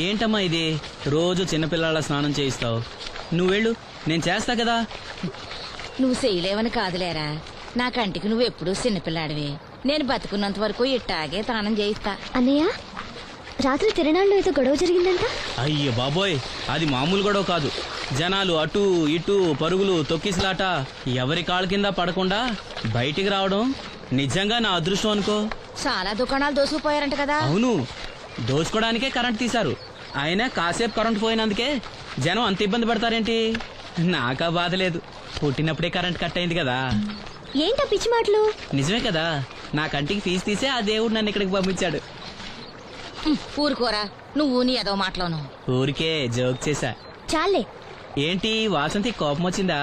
ఏంటమ్మా ఇది? రోజు చిన్నపిల్లల స్నానం చేయిస్తావు. నువ్వెళ్ళు, నేను చేస్తా కదా. నువ్వు చేయలేవని కాదులేరా, నా కంటికి నువ్వు ఎప్పుడూ చిన్నపిల్లాడివి. నేను బతుకున్నంత వరకు ఇట్టాగే స్నానం చేయిస్తా. అన్నయ్య, రాత్రి తిరణాల్లో ఏదో గొడవ జరిగిందంట. అయ్యో బాబోయ్, అది మామూలు గొడవ కాదు. జనాలు అటు ఇటు పరుగులు, తొక్కిసలాట. ఎవరి కాళ్ళ కింద పడకుండా బయటికి రావడం నిజంగా నా అదృష్టం అనుకో. చాలా దుకాణాలు దోసుకుపోయారంట కదా. అవును, దోచుకోవడానికే కరెంట్ తీశారు. అయినా కాసేపు కరెంట్ పోయినందుకే జనం అంత ఇబ్బంది పడతారేంటి? నాకా బాధ లేదు, పుట్టినప్పుడే కరెంట్ కట్ అయింది కదా. ఏంటా పిచ్చి మాటలు? నిజమే కదా, నా కంటికి ఫీజు తీసే ఆ దేవుడు నన్ను ఇక్కడికి పంపించాడు. ఊరుకోరా, నువ్వు నీ ఏదో మాటలోను. ఊరికే జోక్ చేశా. చాలే. ఏంటి వాసంతి, కోపం వచ్చిందా?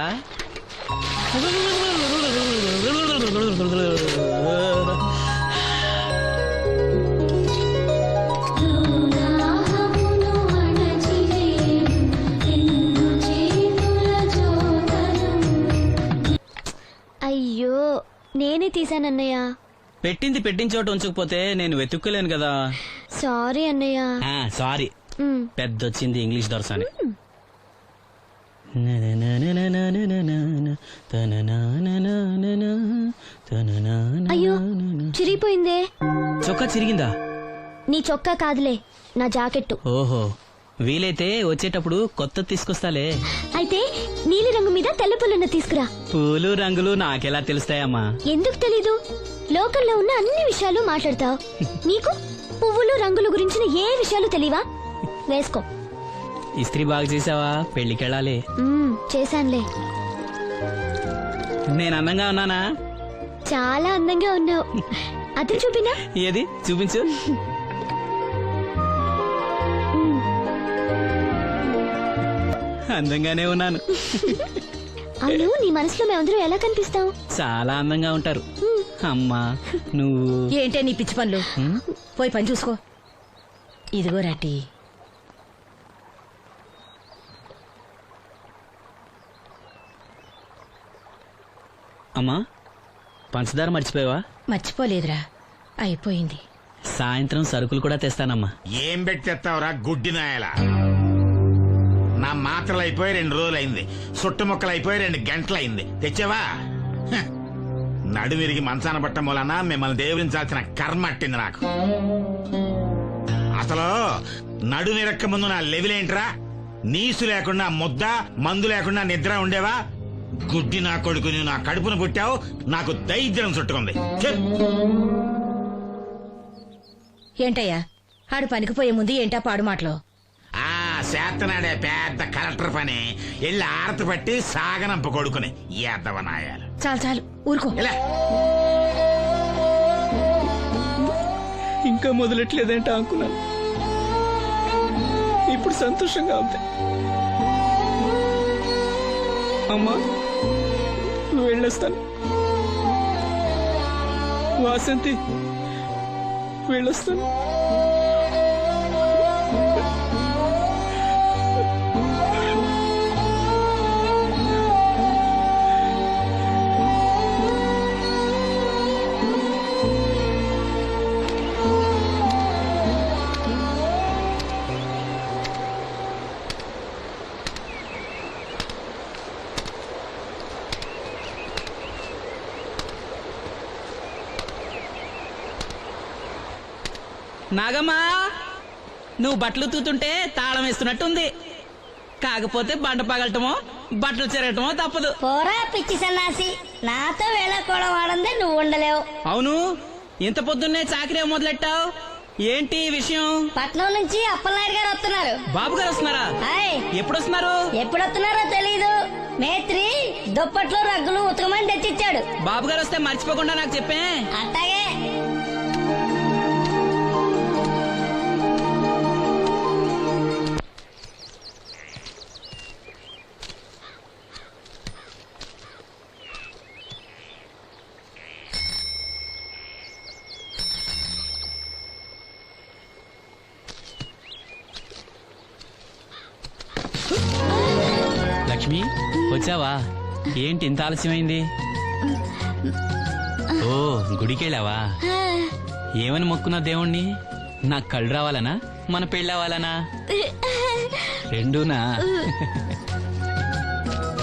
అయ్యో, నేనే తీసానన్నయ్య. పెట్టింది పెట్టిన చోట ఉంచకపోతే నేను వెతుక్కోలేను కదా. సారీ అన్నయ్య. సారీ. పెద్దొచ్చింది ఇంగ్లీష్ దొరసాని. అయ్యో, చిరిగిపోయిందే. చొక్కా చిరిగిందా? నీ చొక్కా కాదులే, నా జాకెట్టు. ఓహో, వీలైతే వచ్చేటప్పుడు కొత్త తీసుకొస్తాలే. అయితే నీలి రంగు మీద తెల్ల పుల్లన్న తీసుకురా. పూలు రంగులు నాకెలా తెలుస్తాయమ్మా? ఎందుకు తెలీదు? లోకల్లో ఉన్న అన్ని విషయాలు మాట్లాడతావు. నీకు పువ్వులు రంగుల గురించిన ఏ విషయాలు తెలియవా? వేసుకో. ఇస్త్రీ బాగా చేసావా? పెళ్లికెళ్ళాలి. చేశానులే. నేను అందంగా ఉన్నానా? చాలా అందంగా ఉన్నావు. అతను చూపినా? ఏది చూపించు. అందంగానే ఉన్నాను. అవును, నీ మనసులో మేమందరం ఎలా కనిపిస్తాం? చాలా అందంగా ఉంటారు. అమ్మా నువ్వు ఏంటే నీ పిచ్చి పనులు? పోయి పని చూసుకో. ఇదిగో రాటి. అమ్మా, పంచదార మర్చిపోయావా? మర్చిపోలేదురా, అయిపోయింది. సాయంత్రం సరుకులు కూడా తెస్తానమ్మా. ఏం పెట్టేస్తావురా గుడ్డి నాయల? నా మాత్రలు అయిపోయి 2 రోజులైంది, సుట్టుముక్కలు అయిపోయి 2 గంటలైంది. తెచ్చావా? నడుమిరిగి మంచాన పట్ట మూలన మిమ్మల్ని దేవురించాల్సిన కర్మ అట్టింది నాకు. అసలు నడుమిరక్క ముందు నా లెవెలేంట్రా? నీసు లేకుండా ముద్ద, మందు లేకుండా నిద్ర ఉండేవా? గుడ్డి నా కొడుకు, నువ్వు నా కడుపును పుట్టావు, నాకు దైద్యం చుట్టుకుంది. ఏంటయ్యా ఆడు పనికిపోయే ముందు ఏంటా పాడు మాటలు? చేతనాడే పెద్ద కలెక్టర్ పని. ఎల్లి ఆరతి పట్టి సాగనంప కొడుకుని ఎద్దవనాయాలు. చాలు చాలు, ఊరుకో. ఇంకా మొదలెట్లేదేంటా అనుకున్నాను. ఇప్పుడు సంతోషంగా ఉంది. అమ్మా, వెళ్ళొస్తాను. వాసంతి, వెళ్ళొస్తాను. నాగమ్మా, నువ్వు బట్టలు తూతుంటే తాళం వేస్తున్నట్టుంది. కాకపోతే బండ పగలటమో బట్టలు చెరగటమో తప్పదు. పోరా పిచ్చి సన్నాసి, నాతో వేళకోవడం వాడందే నువ్వు ఉండలేవు. అవును, ఇంత పొద్దున్నే చాకరీ మొదలెట్టావు, ఏంటి విషయం? పట్నం నుంచి అప్పలనాయుడు గారు వస్తున్నారు. బాబు గారు వస్తున్నారా? ఎప్పుడు వస్తున్నారు? ఎప్పుడు వస్తున్నారో తెలీదు. మేత్రి దుప్పట్లు రగ్గులు ఉతకమని తెచ్చిచ్చాడు. బాబు గారు వస్తే మర్చిపోకుండా నాకు చెప్పే. అట్టాగే. లక్ష్మి, వచ్చావా? ఏంటి ఇంత ఆలస్యమైంది? ఓ, గుడికెళ్ళావా? ఏమని మొక్కున్నా దేవుణ్ణి? నాకు కళ్ళు రావాలనా? మన పెళ్ళి అవ్వాలనా? రెండూనా?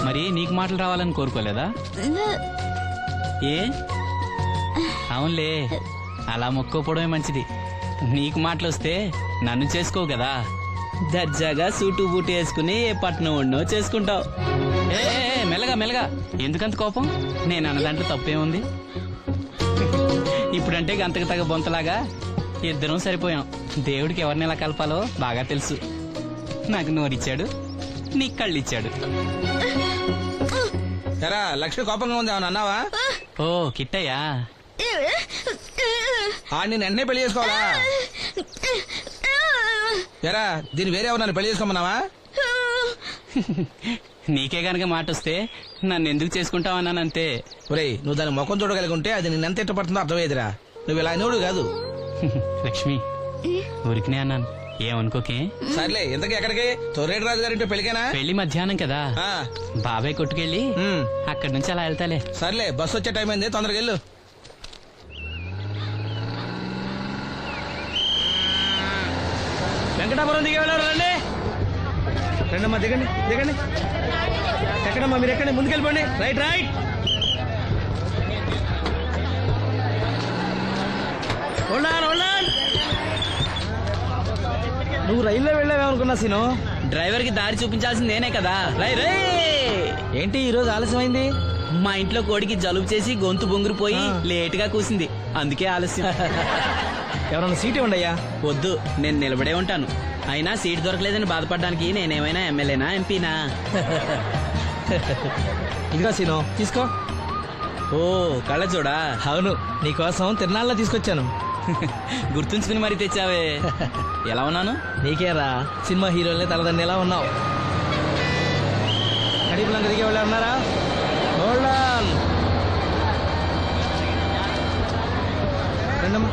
మరి నీకు మాటలు రావాలని కోరుకోలేదా? ఏ అవునులే, అలా మొక్కోపోవడమే మంచిది. నీకు మాటలు వస్తే నన్ను చేసుకోవు కదా, దర్జాగా సూటు బూటు వేసుకుని ఏ పట్నం ఉండో చేసుకుంటావు. ఏ మెల్లగా మెల్లగా, ఎందుకంత కోపం? నేను అన్నదాంట్లో తప్పేముంది? ఇప్పుడంటే గంతకు తగ్గ బొంతలాగా ఇద్దరం సరిపోయాం. దేవుడికి ఎవరిని ఎలా కలపాలో బాగా తెలుసు. నాకు నోరిచ్చాడు, నీకు కళ్ళు ఇచ్చాడు. ఎరా లక్ష్మి కోపంగా ఉంది ఏమన్నా అన్నావా? ఓ కిట్టయ్యా, నేను వెంటనే పెళ్లి చేసుకోవాలా? ఎరా దీన్ని వేరే ఎవరు పెళ్లి చేసుకోమన్నావా? నీకే గనక మాట వస్తే నన్ను ఎందుకు చేసుకుంటావన్నానంతే. ఒరేయ్ నువ్వు దాని ముఖం చూడగలిగి ఉంటే అది నిన్నెంత ఇష్టపడుతుందో అర్థమయ్యేదిరా. నువ్వు ఇలా అనేవాడు కాదు. లక్ష్మి, ఊరికినే అన్నాను, ఏమనుకోకే. సర్లే ఇంతకీ ఎక్కడికి? తొర్రేటి రాజు గారింటే పెళ్ళికేనా? పెళ్లి మధ్యాహ్నం కదా, ఆ, బాబాయ్ కొట్టుకెళ్ళి అక్కడి నుంచి అలా వెళ్తాలే. సర్లే బస్సు వచ్చే టైం అయింది, తొందరగా వెళ్ళు. వెంకటాపురం దిగే వెళ్ళారు. రండి రండమ్మా, దిగండి దిగండి. ఎక్కడమ్మా మీరు? ఎక్కండి, ముందుకెళ్ళిపోండి. Right right. నువ్వు రైల్లో వెళ్ళావేమనుకున్నా సీను. డ్రైవర్ కి దారి చూపించాల్సింది నేనే కదా. రై రే. ఏంటి ఈ రోజు ఆలస్యమైంది? మా ఇంట్లో కోడికి జలుబు చేసి గొంతు బొంగురుపోయి లేటుగా కూసింది, అందుకే ఆలస్యం. ఎవరన్నా సీట్ ఇవ్వండి అయ్యా. వద్దు, నేను నిలబడే ఉంటాను. అయినా సీట్ దొరకలేదని బాధపడడానికి నేనేమైనా ఎమ్మెల్యేనా ఎంపీనా? ఇదిగో సీను తీసుకో. ఓ కళ్ళజోడా? అవును, నీకోసం తిరునాళ్ళ తీసుకొచ్చాను. గుర్తుంచుకుని మరి తెచ్చావే. ఎలా ఉన్నాను? నీకేరా, సినిమా హీరోలే తలదండి ఎలా ఉన్నావు. కడిపులంక దిగే వాళ్ళు ఉన్నారా? రండమ్మా,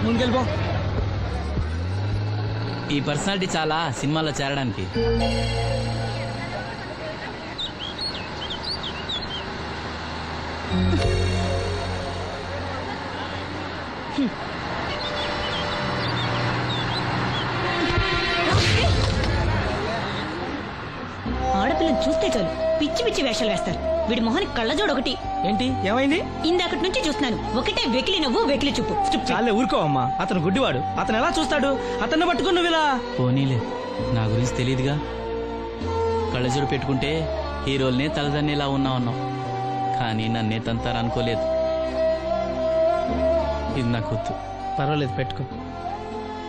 ముందుకెళ్ళిపో. ఈ పర్సనాలిటీ చాలా సినిమాలో చేరడానికి. ఆడపిల్లని చూస్తే చాలు పిచ్చి పిచ్చి వేషాలు వేస్తారు. వీడి మొహానికి కళ్ళజోడు ఒకటి. ఏంటి ఏమైంది? ఇందాకటి నుంచి చూస్తున్నాను, ఒకటే వెకిలి నవ్వు వెకిలి చూపు. చాలే ఊరుకో అమ్మా, అతను గుడ్డివాడు. అతను ఎలా చూస్తాడు? అతన్ని పట్టుకుని నువ్వు ఇలా. పోనీలే, నా గురించి తెలియదుగా. కళ్ళజోడు పెట్టుకుంటే హీరోల్నే తలదన్నేలా ఉన్నావు, కానీ నన్నే తంతారనుకోలేదు. ఇది నాకు వద్దు. పర్వాలేదు పెట్టుకో.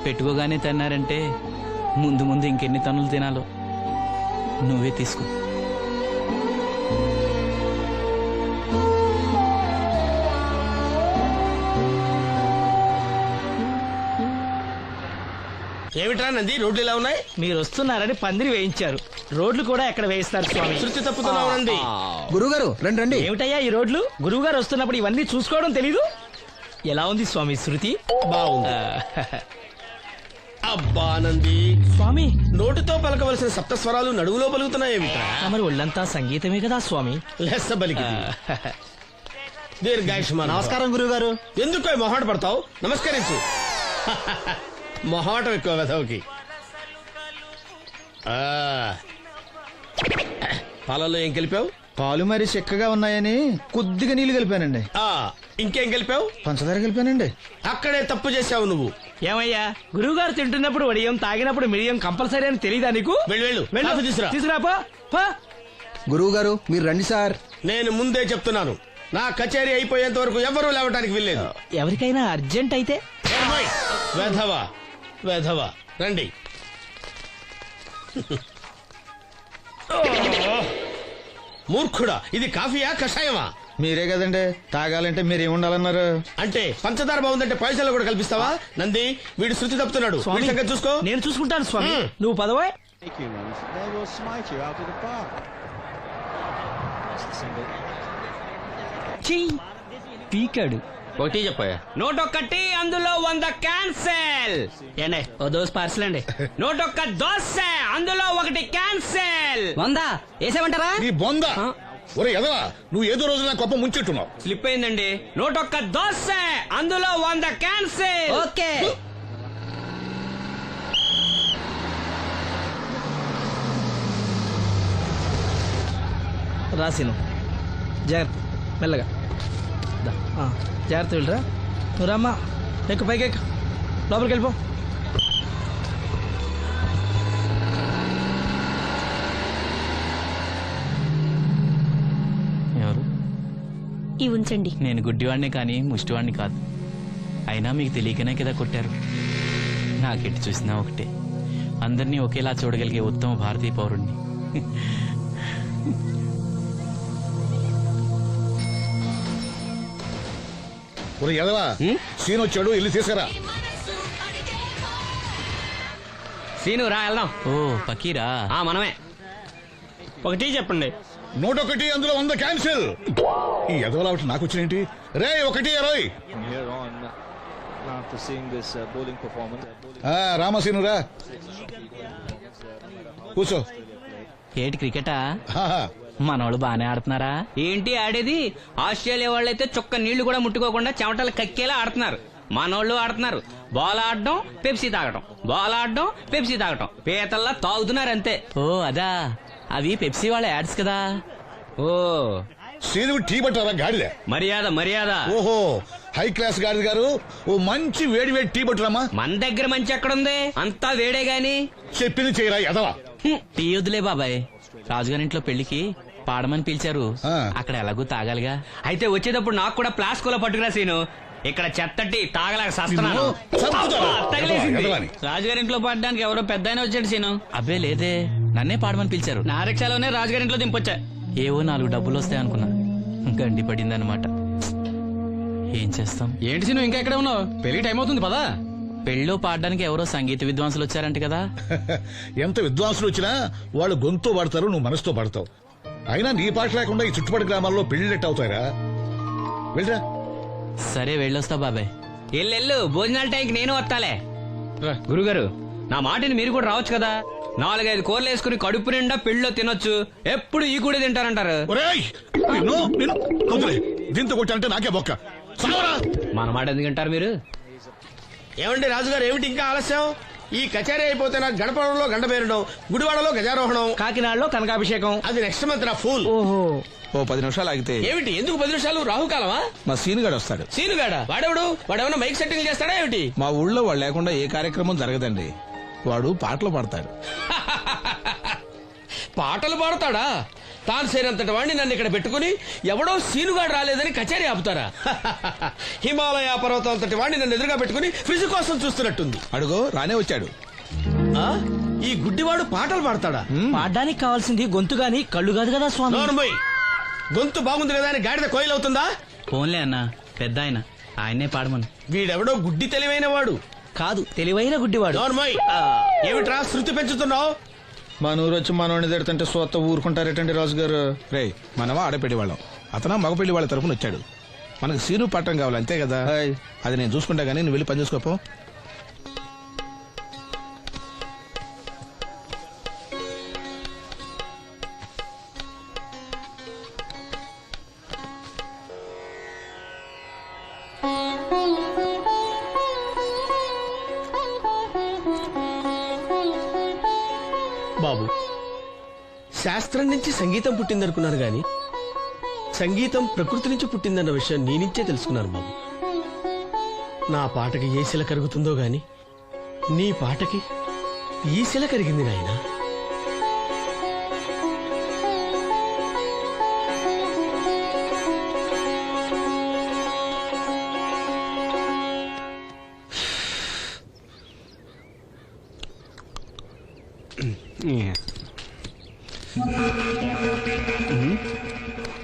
పెట్టుకోగానే తన్నారంటే ముందు ముందు ఇంకెన్ని తన్నులు తినాలో నువ్వే తీసుకో. ఏమిట్రా నంది రోడ్లు ఇలా ఉన్నాయి? మీరు వస్తున్నారని పందిరి వేయించారు. రోడ్లు కూడా ఎక్కడ వేయిస్తారు స్వామి? శృతి తప్పుతున్నావు నంది. గురుగారు రండి రండి. ఏమిటయ్యా ఈ రోడ్లు? గురువు గారు వస్తున్నప్పుడు ఇవన్నీ చూసుకోవడం తెలీదు? ఎలా ఉంది స్వామి శృతి? బాగుంది. అబ్బా నంది, స్వామి నోటితో పలకవలసిన సప్తస్వరాలు నడువులో పలుకుతున్నాయేమిట్రా? మరి ఒళ్ళంతా సంగీతమే కదా స్వామి. లెస్స బలికి దీర్ఘాయుష్మాన్. నమస్కారం గురుగారు. ఎందుకు మొహాట పడతావు? నమస్కరించు. మొహాటం ఎక్కువ వెధవుకి. పాలల్లో ఏం కలిపావు? పాలు మరి చిక్కగా ఉన్నాయని కొద్దిగా నీళ్లు కలిపానండి. ఇంకేం కలిపావు? పంచదార కలిపానండి. అక్కడే తప్పు చేశావు నువ్వు. ఏమయ్యా, గురువు గారు తింటున్నప్పుడు వడియం, తాగినప్పుడు మిడియం కంపల్సరీ అని తెలీదా నీకు? వెళ్ళు కాఫీ తీసురా. తీసుకురాపో. గురువు గారు మీరు రండి సార్. నేను ముందే చెప్తున్నాను, నా కచేరీ అయిపోయేంత వరకు ఎవరూ లేవటానికి వెళ్ళలేదు. ఎవరికైనా అర్జెంట్ అయితే వేధవా వేధవా రండి. మూర్ఖుడా, ఇది కాఫీయా కషాయమా? మీరే కదండి తాగాలంటే మీరేముండాలన్నారు? అంటే పంచదార బాగుందంటే పైసలు కూడా కల్పిస్తావా? నంది, వీడు శృతి తప్పుతున్నాడు. స్వామి, వీడి సంగతి చూసుకో. నేను చూసుకుంటాను స్వామి. నువ్వు పదవా. పీకాడు. ఒకటి చెప్పాయా? 101 అందులో 100 క్యాన్సెల్. ఏండే ఓ దోస్ పార్సల్ అండి. 101 దోశ అందులో 1 క్యాన్సెల్. 100 వేసేమంటారా? నీ బొంద. ఒరే ఎదవా, నువ్వు ఏదో రోజు నా గొప్ప ముంచెట్టున్నావు. స్లిప్ అయిందండి. 101 దోశ అందులో 100 క్యాన్సెల్. ఓకే. రాసిను జాగ్రత్త మెల్లగా దా, జాగ్రత్త వెళ్ళరా నువ్వు రామ్మా ఎక్కు పైకి ఎక్కు లోపలికి వెళ్ళిపో ఎవరు? ఇవి ఉంచండి. నేను గుడ్డివాడిని కానీ ముష్టివాడిని కాదు. అయినా మీకు తెలియకనే కదా కొట్టారు. నాకెట్టి చూసినా ఒకటే, అందరినీ ఒకేలా చూడగలిగే ఉత్తమ భారతీయ పౌరుణ్ణి. ఒరే ఎదవా సీన్ వచ్చాడు ఇల్లు తీసుకురా. సీను రా వెళ్దాం. ఓ పకీరా, మనమే. ఒకటి చెప్పండి. 101 అందులో 100 క్యాన్సిల్. ఈ ఎదవలా ఒకటి నాకు వచ్చినేంటి రే 1-20. రామసీను రా కూర్చో. ఏటి క్రికెటా? ఆహా. మనోళ్ళు బానే ఆడుతున్నారా? ఏంటి ఆడేది? ఆస్ట్రేలియా వాళ్ళైతే చుక్క నీళ్లు కూడా ముట్టుకోకుండా చెమటలు కక్కేలా ఆడుతున్నారు. మనోళ్ళు ఆడుతున్నారు బాల్ ఆడడం పెప్సీ తాగటం, బాల్ ఆడడం పెప్సీ తాగటం, పీతల్లా తాగుతున్నారు అంతే. ఓ అదా, అవి పెప్సీ వాళ్ళ యాడ్స్ కదా. ఓ సీను టీ పట్టారా గాడిద. మర్యాద మర్యాద. ఓహో హై క్లాస్ గాడిద గారు ఓ మంచి వేడి వేడి టీ పట్టురామా. మన దగ్గర మంచి ఎక్కడుంది, అంతా వేడే గాని. చెప్పింది చేయరా ఎదవా. టీ వద్దులే బాబాయ్, రాజుగారింట్లో పెళ్లికి పాడమని పిలిచారు, ఆ. అక్కడ ఎలాగూ తాగాలిగా. అయితే వచ్చేటప్పుడు నాకు కూడా ప్లాస్కోలో పట్టుకురా సీను. ఇక్కడ చెత్తటి తాగలేక సస్తున్నాను. చంపుతారా? తగిలేసింది. ఎదవాని. రాజుగారింట్లో పాడడానికి ఎవరో పెద్ద ఆయన వచ్చాడు సీను. అబ్బే లేదే, నన్నే పాడమని పిలిచారు. నా రిక్షాలోనే రాజుగారింట్లో దింపొచ్చా. ఏవో 4 డబ్బులు వస్తాయి అనుకున్నా, గండి పడింది అనమాట. ఏం చేస్తాం? ఏంటి సీను ఇంకా ఎక్కడ ఉన్నావు? పెళ్లి టైం అవుతుంది పదా. పెళ్ళిలో పాడడానికి ఎవరో సంగీత విద్వాంసులు వచ్చారంట కదా. ఎంత విద్వాంసులు వచ్చినా వాళ్ళు గొంతు పడతారు, నువ్వు మనసుతో పడతావు. అయినా నీ పాట లేకుండా ఈ చుట్టుపక్కల గ్రామాల్లో పెళ్లిళ్ళెట్ అవుతాయిరా. వెళ్ళరా. సరే వెళ్ళొస్తా బాబాయ్. ఎల్లెళ్ళు, భోజనాల టైంకి నేను వస్తాలే. గురుగారు నా మాటని మీరు కూడా రావచ్చు కదా. 4-5 కూరలు వేసుకుని కడుపు నిండా పెళ్ళిలో తినొచ్చు. ఎప్పుడు ఈ కూడా తింటారంటారు. ఒరేయ్, నిన్ను వదిలే. దీంతో కొట్టానంటే నాకే బొక్క. సావరా. మన మాట ఎందుకంటారు మీరు? ఏమండి రాజుగారు, ఏమిటి ఇంకా ఆలస్యం? ఈ కచేరీ అయిపోతే నాకు గణపవరంలో గండ పేరడం, గుడివాడలో గజారోహణం, కాకినాడలో కనకాభిషేకం. అది నెక్స్ట్ మంత్ నా ఫూల్. ఓహో, ఓ 10 నిమిషాలు ఆగితే ఏమిటి ఎందుకు 10 నిమిషాలు? రాహుకాలమా? మా సీనుగాడు వస్తాడు. సీనుగాడా? వాడెవడు? వాడేమన్నా మైక్ సెట్టింగ్ చేస్తాడా ఏమిటి? మా ఊళ్ళో వాడు లేకుండా ఏ కార్యక్రమం జరగదండి. వాడు పాటలు పాడతాడు. పాటలు పాడతాడా? తాను సేనంతటి వాడిని నన్ను ఇక్కడ పెట్టుకుని ఎవడో సీనుగాడు రాలేదని కచేరీ ఆపుతారా? హిమాలయ పర్వతం అంతటి వాడిని నన్ను ఎదురుగా పెట్టుకుని ఫ్రిజ్ కోసం చూస్తున్నట్టుంది. అడుగో రానే వచ్చాడు. ఆ? ఈ గుడ్డివాడు పాటలు పాడతాడా? పాడడానికి కావాల్సింది గొంతు గాని కళ్ళు కాదు కదా స్వామి. నోర్మోయ్, గొంతు బాగుంది కదా అని గాడిద కోయిలవుతుందా? ఫోన్లే అన్న, పెద్ద ఆయన, ఆయన్నే పాడమను. వీడెవడో గుడ్డి తెలివైన వాడు కాదు, తెలివైన గుడ్డివాడు. నోర్మోయ్, ఏమిట్రా శృతి పెంచుతున్నావు? మా నూరు వచ్చి మనోడిని తిడుతుంటే సొత్త ఊరుకుంటారేటండి రాజుగారు. రే మనమా ఆడపెట్టేవాళ్ళం, అతను మగపెళ్లి వాళ్ళ తరపున వచ్చాడు. మనకు సీను పట్టం కావాలి అంతే కదా. అది నేను చూసుకుంటా గానీ నువ్వు వెళ్ళి పని చూసుకోపో. బాబు, శాస్త్రం నుంచి సంగీతం పుట్టిందనుకున్నారు గాని సంగీతం ప్రకృతి నుంచి పుట్టిందన్న విషయం నీ నుంచే తెలుసుకున్నాను బాబు. నా పాటకి ఏ శిల కరుగుతుందో గాని నీ పాటకి ఈ శిల కరిగింది నాయనా.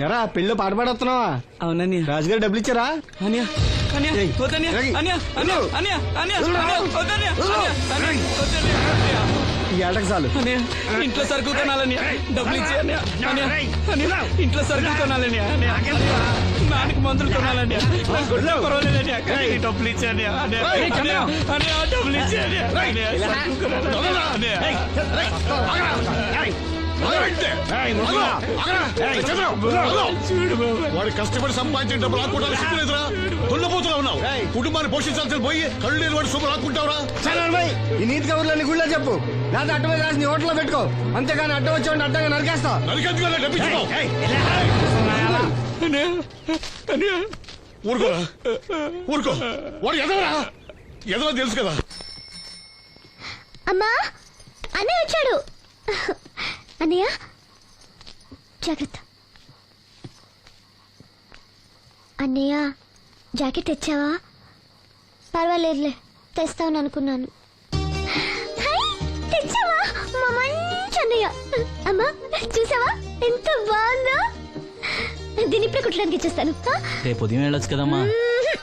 ఎరా పెళ్ళి పాట పాడుతున్నావా? అవునని రాజుగారు డబ్బులు ఇచ్చారా? ఈ ఏటకు చాలు. ఇంట్లో సరుకులు కొనాలని డబ్బులు ఇచ్చే ఇంట్లో సరుకులు కొనాలని, నాన్నకి మందులు కొనాలని, పర్వాలేదని డబ్బులు ఇచ్చాను, డబ్బులు ఇచ్చాను. వాడు కష్టపడి సంపాదించిన డబ్బులు ఆకుంటారు సిగ్గులేదురా దున్నపోతులా ఉన్నావు కుటుంబాన్ని పోషించాల్సిన పోయి కళ్ళు లేని వాడు శుభ్రం ఆకుంటావురా ఈ నీతి కబుర్లన్నీ గుళ్ళో చెప్పు లేదా అడ్డ మీద రాసి నీ హోటల్లో పెట్టుకో అంతేగాని అడ్డం వచ్చి అడ్డంగా నరికేస్తా. నరికెందుకు డబ్బించుకో ఊరుకోరా ఊరుకో వాడు ఎదవరా ఎదవ తెలుసు కదా. అమ్మా అన్నయ్య వచ్చాడు. అన్నయ్య జాగ్రత్త. అన్నయ్య జాకెట్ తెచ్చావా? పర్వాలేదులే తెస్తావని అనుకున్నాను. హై, తెచ్చావా? మా మంచి అన్నయ్య. అమ్మా చూసావా ఎంత బాగుందో. దీన్ని ఇప్పుడే కుట్టడానికి ఇచ్చేస్తాను. రేపు ఉదయం వెళ్ళొచ్చు కదమ్మా.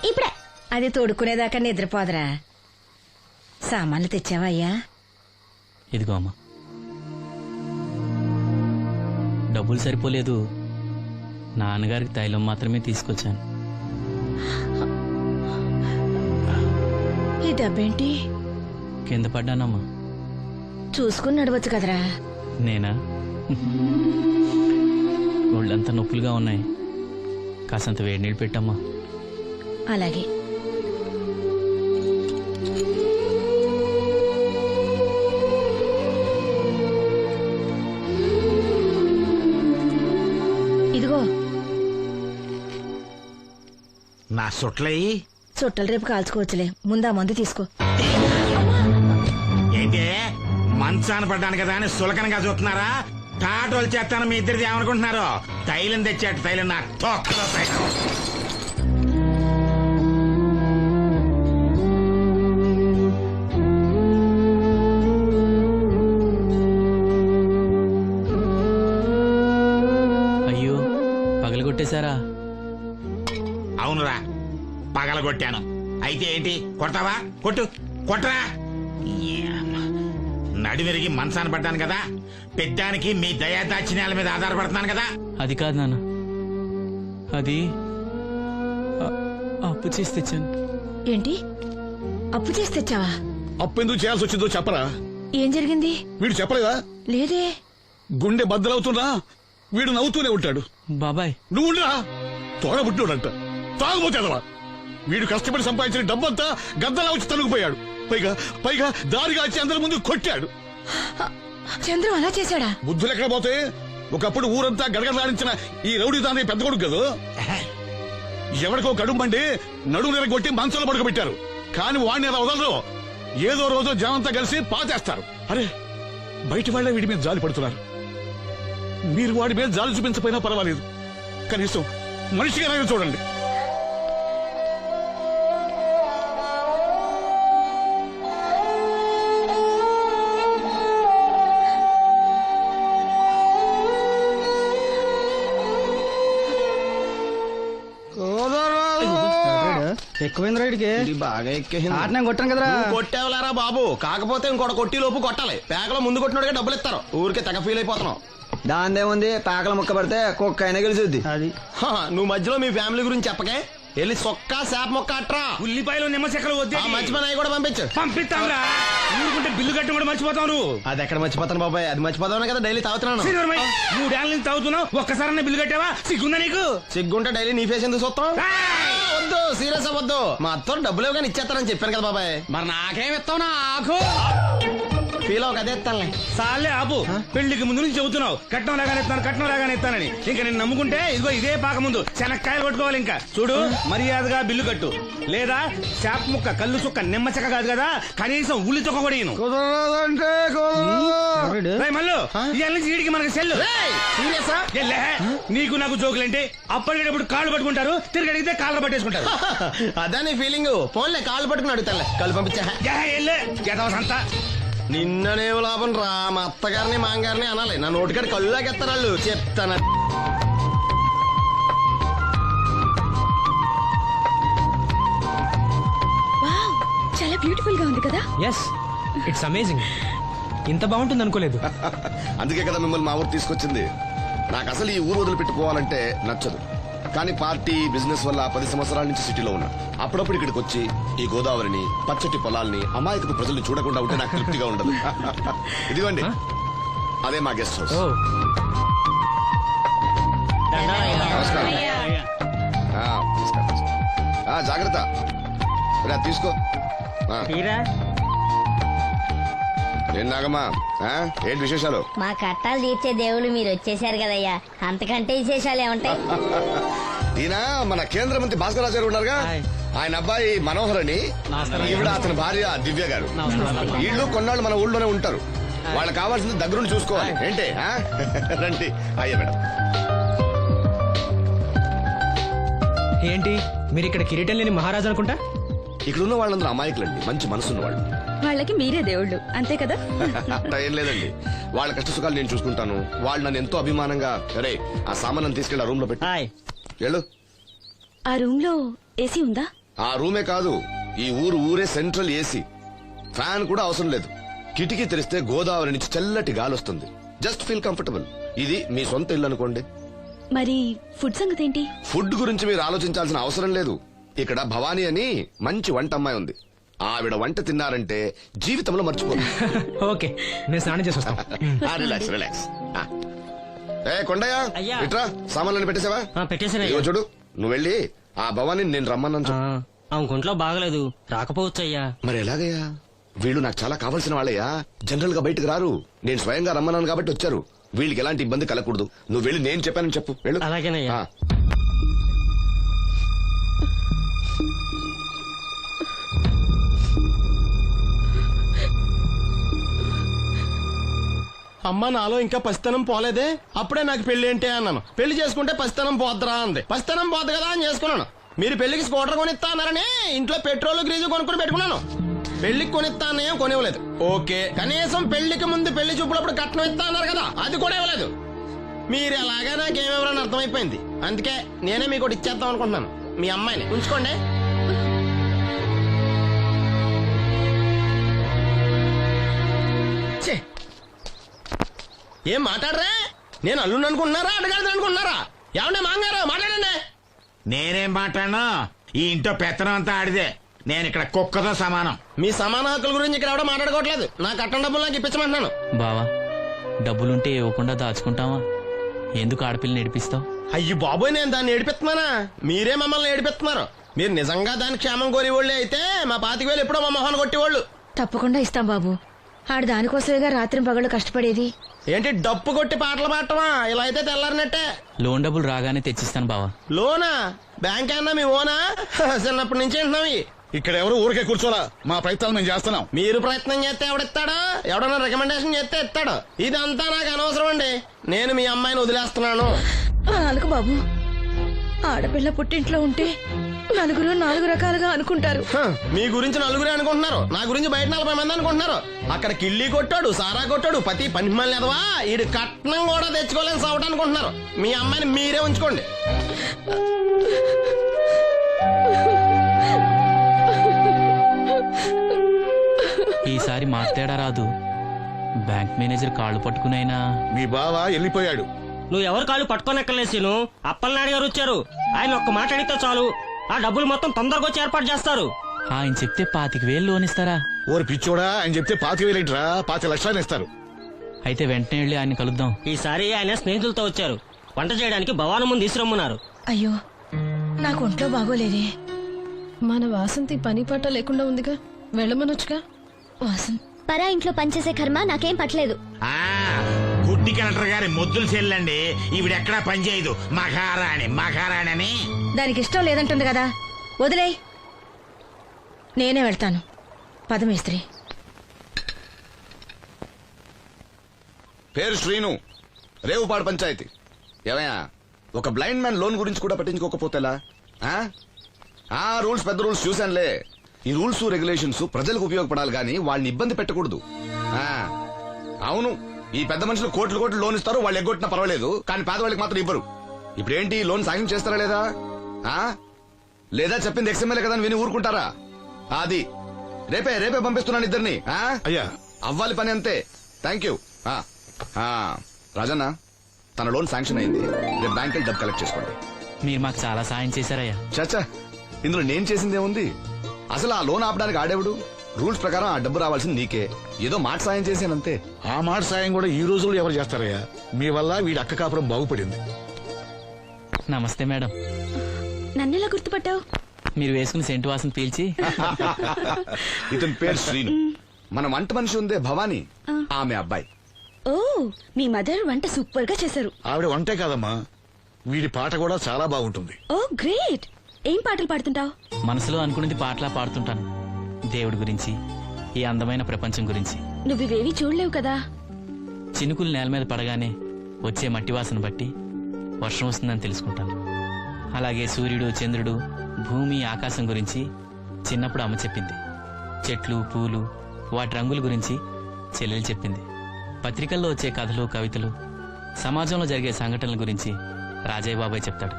ఇప్పుడే. అది తోడుకునేదాకా నిద్రపోదరా. సామాన్లు తెచ్చావా అయ్యా? ఇదిగో అమ్మా. డబ్బులు సరిపోలేదు, నాన్నగారికి తైలం మాత్రమే తీసుకొచ్చాను. ఈ డబ్బేంటి? కింద పడ్డానమ్మా. చూసుకుని నడవచ్చు కదరా. నేనా? ఒళ్ళంతా నొప్పులుగా ఉన్నాయి, కాసంత వేడి నీళ్ళు పెట్టమ్మా. అలాగే. ఇదిగో నా సొట్లయి చుట్టలు రేపు కాల్చుకోవచ్చులే, ముందా మందు తీసుకో. ఏంటే మంచాన పడ్డాను కదా అని సులకనగా చూస్తున్నారా? టాటోలు చేస్తాను మీ ఇద్దరిది ఏమనుకుంటున్నారు? తైలం తెచ్చాడు, తైలం నా తొక్కలో తైలం. అయ్యో, పగలగొట్టేశారా? అవునురా, పగలగొట్టాను. అయితే ఏంటి, కొడతావా? కొట్టు, కొట్టరా. నడివిరిగి మంచాన పడ్డాను కదా, పెద్దానికి మీ దయాదాచిన్యాల మీద ఆధారపడుతున్నాను కదా. అది కాదు నాన్న, అది అప్పు చేసి తెచ్చాను. ఏంటి, అప్పు చేసి తెచ్చావా? అప్పు ఎందుకు చేయాల్సి వచ్చిందో చెప్పరా? ఏం జరిగింది? వీడు చెప్పలేదా? లేదే. గుండె బద్దలవుతున్నా వీడు నవ్వుతూనే ఉంటాడు. బాబాయ్ నువ్వు ఉండరా, తోడబుట్టినోడంట తాగుపోతేదవా. వీడు కష్టపడి సంపాదించిన డబ్బంతా గద్దలా వచ్చి తనుకుపోయాడు. పైగా పైగా దారిగా వచ్చి అందరి ముందు కొట్టాడు. చంద్రం అలా చేశాడా? బుద్ధులు ఎక్కడ పోతే, ఒకప్పుడు ఊరంతా గడగడలాడించిన ఈ రౌడీ దాని పెద్ద కొడుకు కదా. ఎవరికో కడుంబండి నడుము నిరగొట్టి మంచంలో పడుకోబెట్టారు. కానీ వాడిని అలా వదలరు. ఏదో రోజు జనంతా కలిసి పాతేస్తారు. అరే, బయట వాళ్లే వీడి మీద జాలి పడుతున్నారు. మీరు వాడి మీద జాలి చూపించపోయినా పర్వాలేదు, కనీసం మనిషిగా చూడండి. ఎక్కువైంది రైడ్కి, బాగా ఎక్కేసింది. కొట్టాను కదరా. కొట్టేవలేరా బాబు, కాకపోతే ఇంకోటి కొట్టి లోపు కొట్టాలి. పేకలో ముందు కొట్టినోడిగా డబ్బులు ఇస్తారు. ఊరికే తెగ ఫీల్ అయిపోతున్నావు. దాందేముంది, పేకల ముక్క పడితే కుక్క అయినా గెలిచుద్ది. అది నువ్వు మధ్యలో మీ ఫ్యామిలీ గురించి చెప్పకే. వెళ్ళి సొక్క శాప మొక్క అట్రా. ఉల్లిపాయలు నిమ్మచెక్కలు వద్దే. మంచి పని అవి కూడా పంపించు. పంపిస్తాంరా, ఊరుకుంటే బిల్లు కట్టి కూడా మర్చిపోతావు నువ్వు. అది ఎక్కడ మర్చిపోతాను బాబాయ్, అది మర్చిపోతావు కదా డైలీ తాగుతున్నాను. 3 ఏళ్ళ నుంచి తాగుతున్నావు, ఒక్కసారి బిల్లు కట్టావా? సిగ్గుందా నీకు? సిగ్గుంటే డైలీ నీ ఫేస్ ఎందుకు చూస్తాం? వద్దు, సీరియస్ అవ్వద్దు. మా అత్తో డబ్బులు ఇవ్వగానే ఇచ్చేస్తానని చెప్పాను కదా బాబాయ్. మరి నాకేం ఇస్తావు? నాకు ఫీల్ అవ్వక అదే ఇస్తానులే. సాలే ఆపు, పెళ్లికి ముందు నుంచి చెబుతున్నావు కట్నం లాగానే ఇస్తాను, కట్నం లాగానే ఇస్తానని. ఇంకా నేను నమ్ముకుంటే ఇదిగో ఇదే పాక ముందు శనక్కాయలు కొట్టుకోవాలి. ఇంకా చూడు, మర్యాదగా బిల్లు కట్టు, లేదా చేప ముక్క, కళ్ళు చుక్క, నిమ్మ చెక్క కాదు కదా, కనీసం ఉల్లి తొక్క కూడా ఇయ్యను. మళ్ళీ ఇవాళ నుంచి వీడికి మనకి సెల్లు. నీకు నాకు జోకులేంటి? అప్పటికేటప్పుడు కాళ్ళు పట్టుకుంటారు, తిరిగి అడిగితే కాళ్ళు పట్టేసుకుంటారు. అదే నీ ఫీలింగ్. ఫోన్లే కాళ్ళు పట్టుకుని అడుగుతానులే, కళ్ళు పంపించా. నిన్ననేం లాభం రా, మా అత్తగారిని మాంగారిని అనాలి. నా నోటికాడ కళ్ళు లాగేస్తారు వాళ్ళు. చెప్తాను. వావ్, చాలా బ్యూటిఫుల్ గా ఉంది కదా. Yes, it's amazing. ఇంత బాగుంటుంది అనుకోలేదు. అందుకే కదా మిమ్మల్ని మా ఊరు తీసుకొచ్చింది. నాకు అసలు ఈ ఊరు వదిలిపెట్టుకోవాలంటే నచ్చదు. కానీ పార్టీ, బిజినెస్ వల్ల 10 సంవత్సరాల నుంచి సిటీలో ఉన్నా. అప్పుడప్పుడు ఇక్కడికి వచ్చి ఈ గోదావరిని, పచ్చటి పొలాల్ని, అమాయకపు ప్రజల్ని చూడకుండా ఉంటే నాకు తృప్తిగా ఉండదు. ఇదిగోండి, అదే మా గెస్ట్ హౌస్. నమస్కారం. జాగ్రత్త తీసుకో. ఏం నాగమ్మా, ఏంటి విశేషాలు? మా కట్టాలు తీర్చే దేవుళ్ళు మీరు వచ్చేసారు కదయ్యా, అంతకంటే విశేషాలు ఏముంటాయి? ఈయన మన కేంద్ర మంత్రి భాస్కర్ రాజు గారు ఉన్నారుగా, ఆయన అబ్బాయి మనోహర్ అని, ఈవిడ అతని భార్య దివ్య గారు. వీళ్ళు కొన్నాళ్ళు మన ఊళ్ళోనే ఉంటారు. వాళ్ళకి కావాల్సింది దగ్గరుండి చూసుకోవాలి. ఏంటి రండి. అయ్యా మేడం. ఏంటి మీరు ఇక్కడ కిరీటం లేని మహారాజు అనుకుంటా? ఇక్కడ ఉన్న వాళ్ళందరూ అమాయకులండి, మంచి మనసున్న వాళ్ళు. వాళ్ళకి మీరే దేవుళ్ళు అంతే కదా? అట్లా ఏం లేదండి, వాళ్ళ కష్ట సుఖాలు నేను చూసుకుంటాను. వాళ్ళు నన్ను ఎంతో అభిమానంగా, అరే ఆ సామాన్ తీసుకెళ్ళి ఆ రూమ్ లో పెట్టి వెళ్ళు. ఆ రూమ్ లో ఏసీ ఉందా? ఆ రూమే కాదు, ఈ ఊరే సెంట్రల్ ఏసీ. ఫ్యాన్ కూడా అవసరం లేదు. కిటికీ తెరిస్తే గోదావరి నుంచి చల్లటి గాలి వస్తుంది. Just feel comfortable. ఇది మీ సొంత ఇల్లు అనుకోండి. మరి ఫుడ్ సంగతి ఏంటి? ఫుడ్ గురించి మీరు ఆలోచించాల్సిన అవసరం లేదు. ఇక్కడ భవానీ అని మంచి వంట అమ్మాయి ఉంది. ఆవిడ వంట తిన్నారంటే జీవితంలో మర్చిపోదు. ఓకే, నేను స్నానం చేసి వస్తాను. Relax relax. ఏ కొండయ్య, ఇట్రా సామాన్లను పెట్టేసావా? ఇదిగో చూడు, నువ్వు వెళ్ళి ఆ భవానీ నేను రమ్మన్నాను. ఆమె గుంట్లో బాగలేదు, రాకపోవచ్చు అయ్యా. మరి ఎలాగయ్యా? వీళ్ళు నాకు చాలా కావాల్సిన వాళ్ళయ్యా. జనరల్ గా బయటకు రారు. నేను స్వయంగా రమ్మన్నాను కాబట్టి వచ్చారు. వీళ్ళకి ఎలాంటి ఇబ్బంది కలగకూడదు. నువ్వు వెళ్ళి నేను చెప్పానని చెప్పు. వెళ్ళు. అలాగేనయ్యా. అమ్మ నాలో ఇంకా పసితనం పోలేదే, అప్పుడే నాకు పెళ్లి ఏంటి అన్నాను. పెళ్లి చేసుకుంటే పసితనం పోద్దురా అంది. పసితనం పోద్దు కదా అని చేసుకున్నాను. మీరు పెళ్లికి స్కూటర్ కొనిస్తా అన్నారని ఇంట్లో పెట్రోల్ గ్రీజు కొనుక్కుని పెట్టుకున్నాను. పెళ్లికి కొనిస్తా అన్నయ్యం కొనివ్వలేదు. ఓకే, కనీసం పెళ్లికి ముందు పెళ్లి చూపులప్పుడు కట్నం ఇస్తా అన్నారు కదా, అది కూడా ఇవ్వలేదు. మీరు ఎలాగా నాకేమెవరని అర్థమైపోయింది. అందుకే నేనే మీకు ఒకటి ఇచ్చేద్దాం అనుకుంటున్నాను. మీ అమ్మాయిని ఉంచుకోండి. ఏం మాట్లాడరా? నేను అల్లుని అనుకుంటున్నారా, అడగాలి అనుకుంటున్నారా? ఏమన్నా మాంగారు మాట్లాడండి. నేనేం మాట్లాడను, ఈ ఇంట్లో పెత్తనం అంతా ఆడిదే. నేను ఇక్కడ కుక్కతో సమానం. మీ సమాన హక్కుల గురించి ఇక్కడ ఎవడో మాట్లాడుకోవట్లేదు. నా కట్టం డబ్బులు నాకు ఇప్పించమంటున్నాను. బావా, డబ్బులుంటే ఇవ్వకుండా దాచుకుంటావా? ఎందుకు ఆడపిల్లని ఏడిపిస్తావు? అయ్యి బాబోయ్, నేను దాన్ని ఏడిపిస్తున్నానా? మీరే మమ్మల్ని ఏడిపిస్తున్నారు. మీరు నిజంగా దాని క్షేమం కోరేవాళ్ళే అయితే మా 25,000 ఎప్పుడో మా మొహాన్ని కొట్టేవాళ్ళు. తప్పకుండా ఇస్తాం బాబు. ఆడు దానికోసమేగా రాత్రి పగళ్ళు కష్టపడేది. ఏంటి డప్పు కొట్టి పాటలు పాడటమా? ఇలా అయితే తెల్లారినట్టే. లోన్ డబ్బులు రాగానే తెచ్చిస్తాను బావా. లోనా? బ్యాంక్ అన్నా మీ ఓనా? చిన్నప్పటి నుంచి వింటున్నాం. ఇక్కడ ఎవరు ఊరికే కూర్చోలా, మా ప్రయత్నాలు మేము చేస్తున్నాం. మీరు ప్రయత్నం చేస్తే ఎవడిస్తాడు? ఎవడన్నా రికమెండేషన్ చేస్తే ఇస్తాడు. ఇదంతా నాకు అనవసరం అండి. నేను మీ అమ్మాయిని వదిలేస్తున్నాను. అనుకు బాబు, ఆడపిల్ల పుట్టింట్లో ఉంటే నలుగురు 4 రకాలుగా అనుకుంటారు. మీ గురించి నలుగురే అనుకుంటున్నారు, నా గురించి బయట 40 మంది అనుకుంటున్నారు. అక్కడ కిళ్ళి కొట్టాడు, సారా కొట్టాడు, పతి పని మళ్ళీ ఎదవా, ఈడు కట్నం కూడా తెచ్చుకోలేని సవట అనుకుంటున్నారు. మీ అమ్మాయిని మీరే ఉంచుకోండి. ఈసారి మాట్లాడా రాదు. బ్యాంక్ మేనేజర్ కాళ్ళు పట్టుకునైనా. మీ బావ వెళ్ళిపోయాడు. నువ్వు ఎవరు కాళ్ళు పట్టుకోనక్కర్లేను. అప్పలనాయుడు గారు వచ్చారు. ఆయన ఒక్క మాట అడిగితే చాలు, ఆ డబ్బులు మొత్తం తొందరగా వచ్చి ఏర్పాటు చేస్తారు. ఆయన చెప్తే 25,000 లోన్ ఇస్తారా? ఓరి పిచ్చోడా, ఆయన చెప్తే 25,000 ఏంట్రా, 5 లక్షలు ఇస్తారు. అయితే వెంటనే వెళ్ళి ఆయన కలుద్దాం. ఈసారి ఆయన స్నేహితులతో వచ్చారు. వంట చేయడానికి భవానం ముందు తీసురమ్మన్నారు. అయ్యో, నాకు ఒంట్లో బాగోలేదే. మన వాసంతి పని పట్ట లేకుండా ఉందిగా, వెళ్ళమనొచ్చుగా. వాసంత్ పరా ఇంట్లో పనిచేసే కర్మ నాకేం పట్టలేదు. గుడ్డి కలెక్టర్ గారి ముద్దులు చెల్లండి. ఈవిడెక్కడా పని చేయదు. మహారాణి అని. దానికి ఇష్టం లేదంటుంది కదా, వదిలే. నేనే వెళ్తాను. పదమేస్త్రి. పేరు శ్రీను, రేవుపాడు పంచాయతీ. ఏమయ్యా, ఒక బ్లైండ్ మ్యాన్ లోన్ గురించి కూడా పట్టించుకోకపోతేలా? రూల్స్ పెద్ద రూల్స్ చూశానులే. ఈ రూల్స్ రెగ్యులేషన్స్ ప్రజలకు ఉపయోగపడాలి గానీ వాళ్ళని ఇబ్బంది పెట్టకూడదు. అవును, ఈ పెద్ద మనుషులు కోట్లు లోన్ ఇస్తారు. వాళ్ళు ఎగ్గొట్టినా పర్వాలేదు, కానీ పేదవాళ్ళకి మాత్రం ఇవ్వరు. ఇప్పుడేంటి, లోన్ సాయం చేస్తారా లేదా? లేదా చెప్పింది ఎక్స్ఎంఎల్ఏ కదా అని విని ఊరుకుంటారా? అది రేపే పంపిస్తున్నాను ఇద్దరిని. అయ్యా, అవ్వాలి పని అంతే. Thank you. రాజన్న, తన లోన్ శాంక్షన్ అయింది. రేపు బ్యాంక్ డబ్బు కలెక్ట్ చేసుకోండి. మీరు మాకు చాలా సాయం చేశారయ్యా. చచ్చా, ఇందులో నేను చేసిందేముంది? అసలు ఆ లోన్ ఆపడానికి ఆడేవుడు? రూల్స్ ప్రకారం ఆ డబ్బు రావాల్సింది నీకే. ఏదో మాట సాయం చేశానంతే. ఆ మాట సాయం కూడా ఈ రోజుల్లో ఎవరు చేస్తారయ్యా? మీ వల్ల వీడి అక్క కాపురం బాగుపడింది. నమస్తే మేడం. నన్నెలా గుర్తుపట్టావు? మీరు వేసుకుని సెంటు వాసన పీల్చి. ఇతని పేరు శ్రీను. మన వంట మనిషి ఉందే భవానీ, ఆమె అబ్బాయి. ఓ, మీ మదర్ వంట సూపర్ గా చేశారు. ఆవిడ వంటే కాదమ్మా, వీడి పాట కూడా చాలా బాగుంటుంది. ఓ గ్రేట్. ఏం పాటలు పాడుతుంటావు? మనసులో అనుకున్నది పాటలా పాడుతుంటాను. దేవుడి గురించి, ఈ అందమైన ప్రపంచం గురించి. నువ్వివేవి చూడలేవు కదా. చినుకులు నేల మీద పడగానే వచ్చే మట్టి వాసన బట్టి వర్షం వస్తుందని తెలుసుకుంటాను. అలాగే సూర్యుడు, చంద్రుడు, భూమి, ఆకాశం గురించి చిన్నప్పుడు అమ్మ చెప్పింది. చెట్లు, పూలు, వాటి రంగుల గురించి చెల్లెలు చెప్పింది. పత్రికల్లో వచ్చే కథలు, కవితలు, సమాజంలో జరిగే సంఘటనల గురించి రాజయ్య బాబాయ్ చెప్తాడు.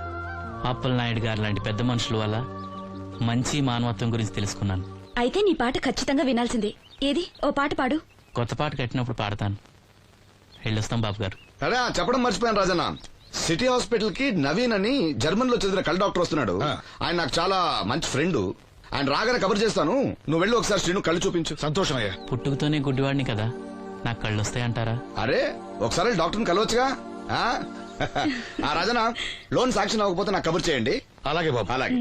అప్పలనాయుడు గారు లాంటి పెద్ద మనుషుల వల్ల మంచి మానవత్వం గురించి తెలుసుకున్నాను. అయితే నీ పాట ఖచ్చితంగా వినాల్సిందే. ఏది ఓ పాట పాడు. కొత్త పాట కట్టినప్పుడు పాడతాను. వెళ్ళొస్తాం బాబు గారు. అరే చెప్పడం మర్చిపోయాను రాజన్న, సిటీ హాస్పిటల్ కి నవీన్ అని జర్మన్ లో చదివిన కళ్ళ డాక్టర్ వస్తున్నాడు. ఆయన నాకు చాలా మంచి ఫ్రెండ్. ఆయన రాగానే కబర్ చేస్తాను, నువ్వు వెళ్ళి ఒకసారి శ్రీను కళ్ళు చూపించు. సంతోషం అయ్యా. పుట్టుకతోనే గుడ్డివాడిని కదా, నాకు కళ్ళు వస్తాయంటారా? అరే ఒకసారి డాక్టర్ని కలవచ్చుగా. రాజన్న, లోన్ సాంక్షన్ అవ్వకపోతే నాకు కబర్ చేయండి. అలాగే బాబు. అలాగే.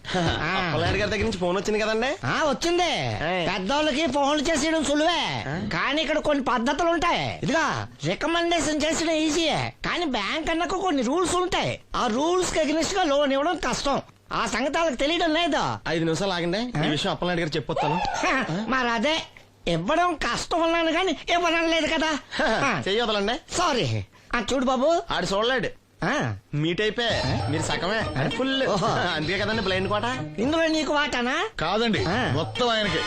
అప్పలనాయుడు గారి దగ్గర నుంచి ఫోన్ వచ్చింది కదండి. వచ్చింది. పెద్దోళ్ళకి ఫోన్లు చేసేయడం సులువే, కానీ ఇక్కడ కొన్ని పద్ధతులు ఉంటాయి. ఇదిగా రికమెండేషన్ చేసడం ఈజీయే, కానీ బ్యాంక్ అన్నకు కొన్ని రూల్స్ ఉంటాయి. ఆ రూల్స్ కి అగ్నిస్ట్ గా లోన్ ఇవ్వడం కష్టం. ఆ సంగతి వాళ్ళకి తెలియడం లేదు. 5 నిమిషాలు ఆగండి, ఈ విషయం అప్పలనాయుడు గారు చెప్పొస్తాను. మరి అదే ఇవ్వడం కష్టం ఉన్నాను కానీ ఇవ్వడం లేదు కదా. చెయ్యొదలండి. సారీ. చూడు బాబు, ఆడు చూడలేడు. మీట్ అయిపోయి మీరు సగమే ఫుల్. అందుకే కదండి బ్లైండ్ కోట. ఇందులో నీకు వాటానా? కాదండి, మొత్తం ఆయనకి.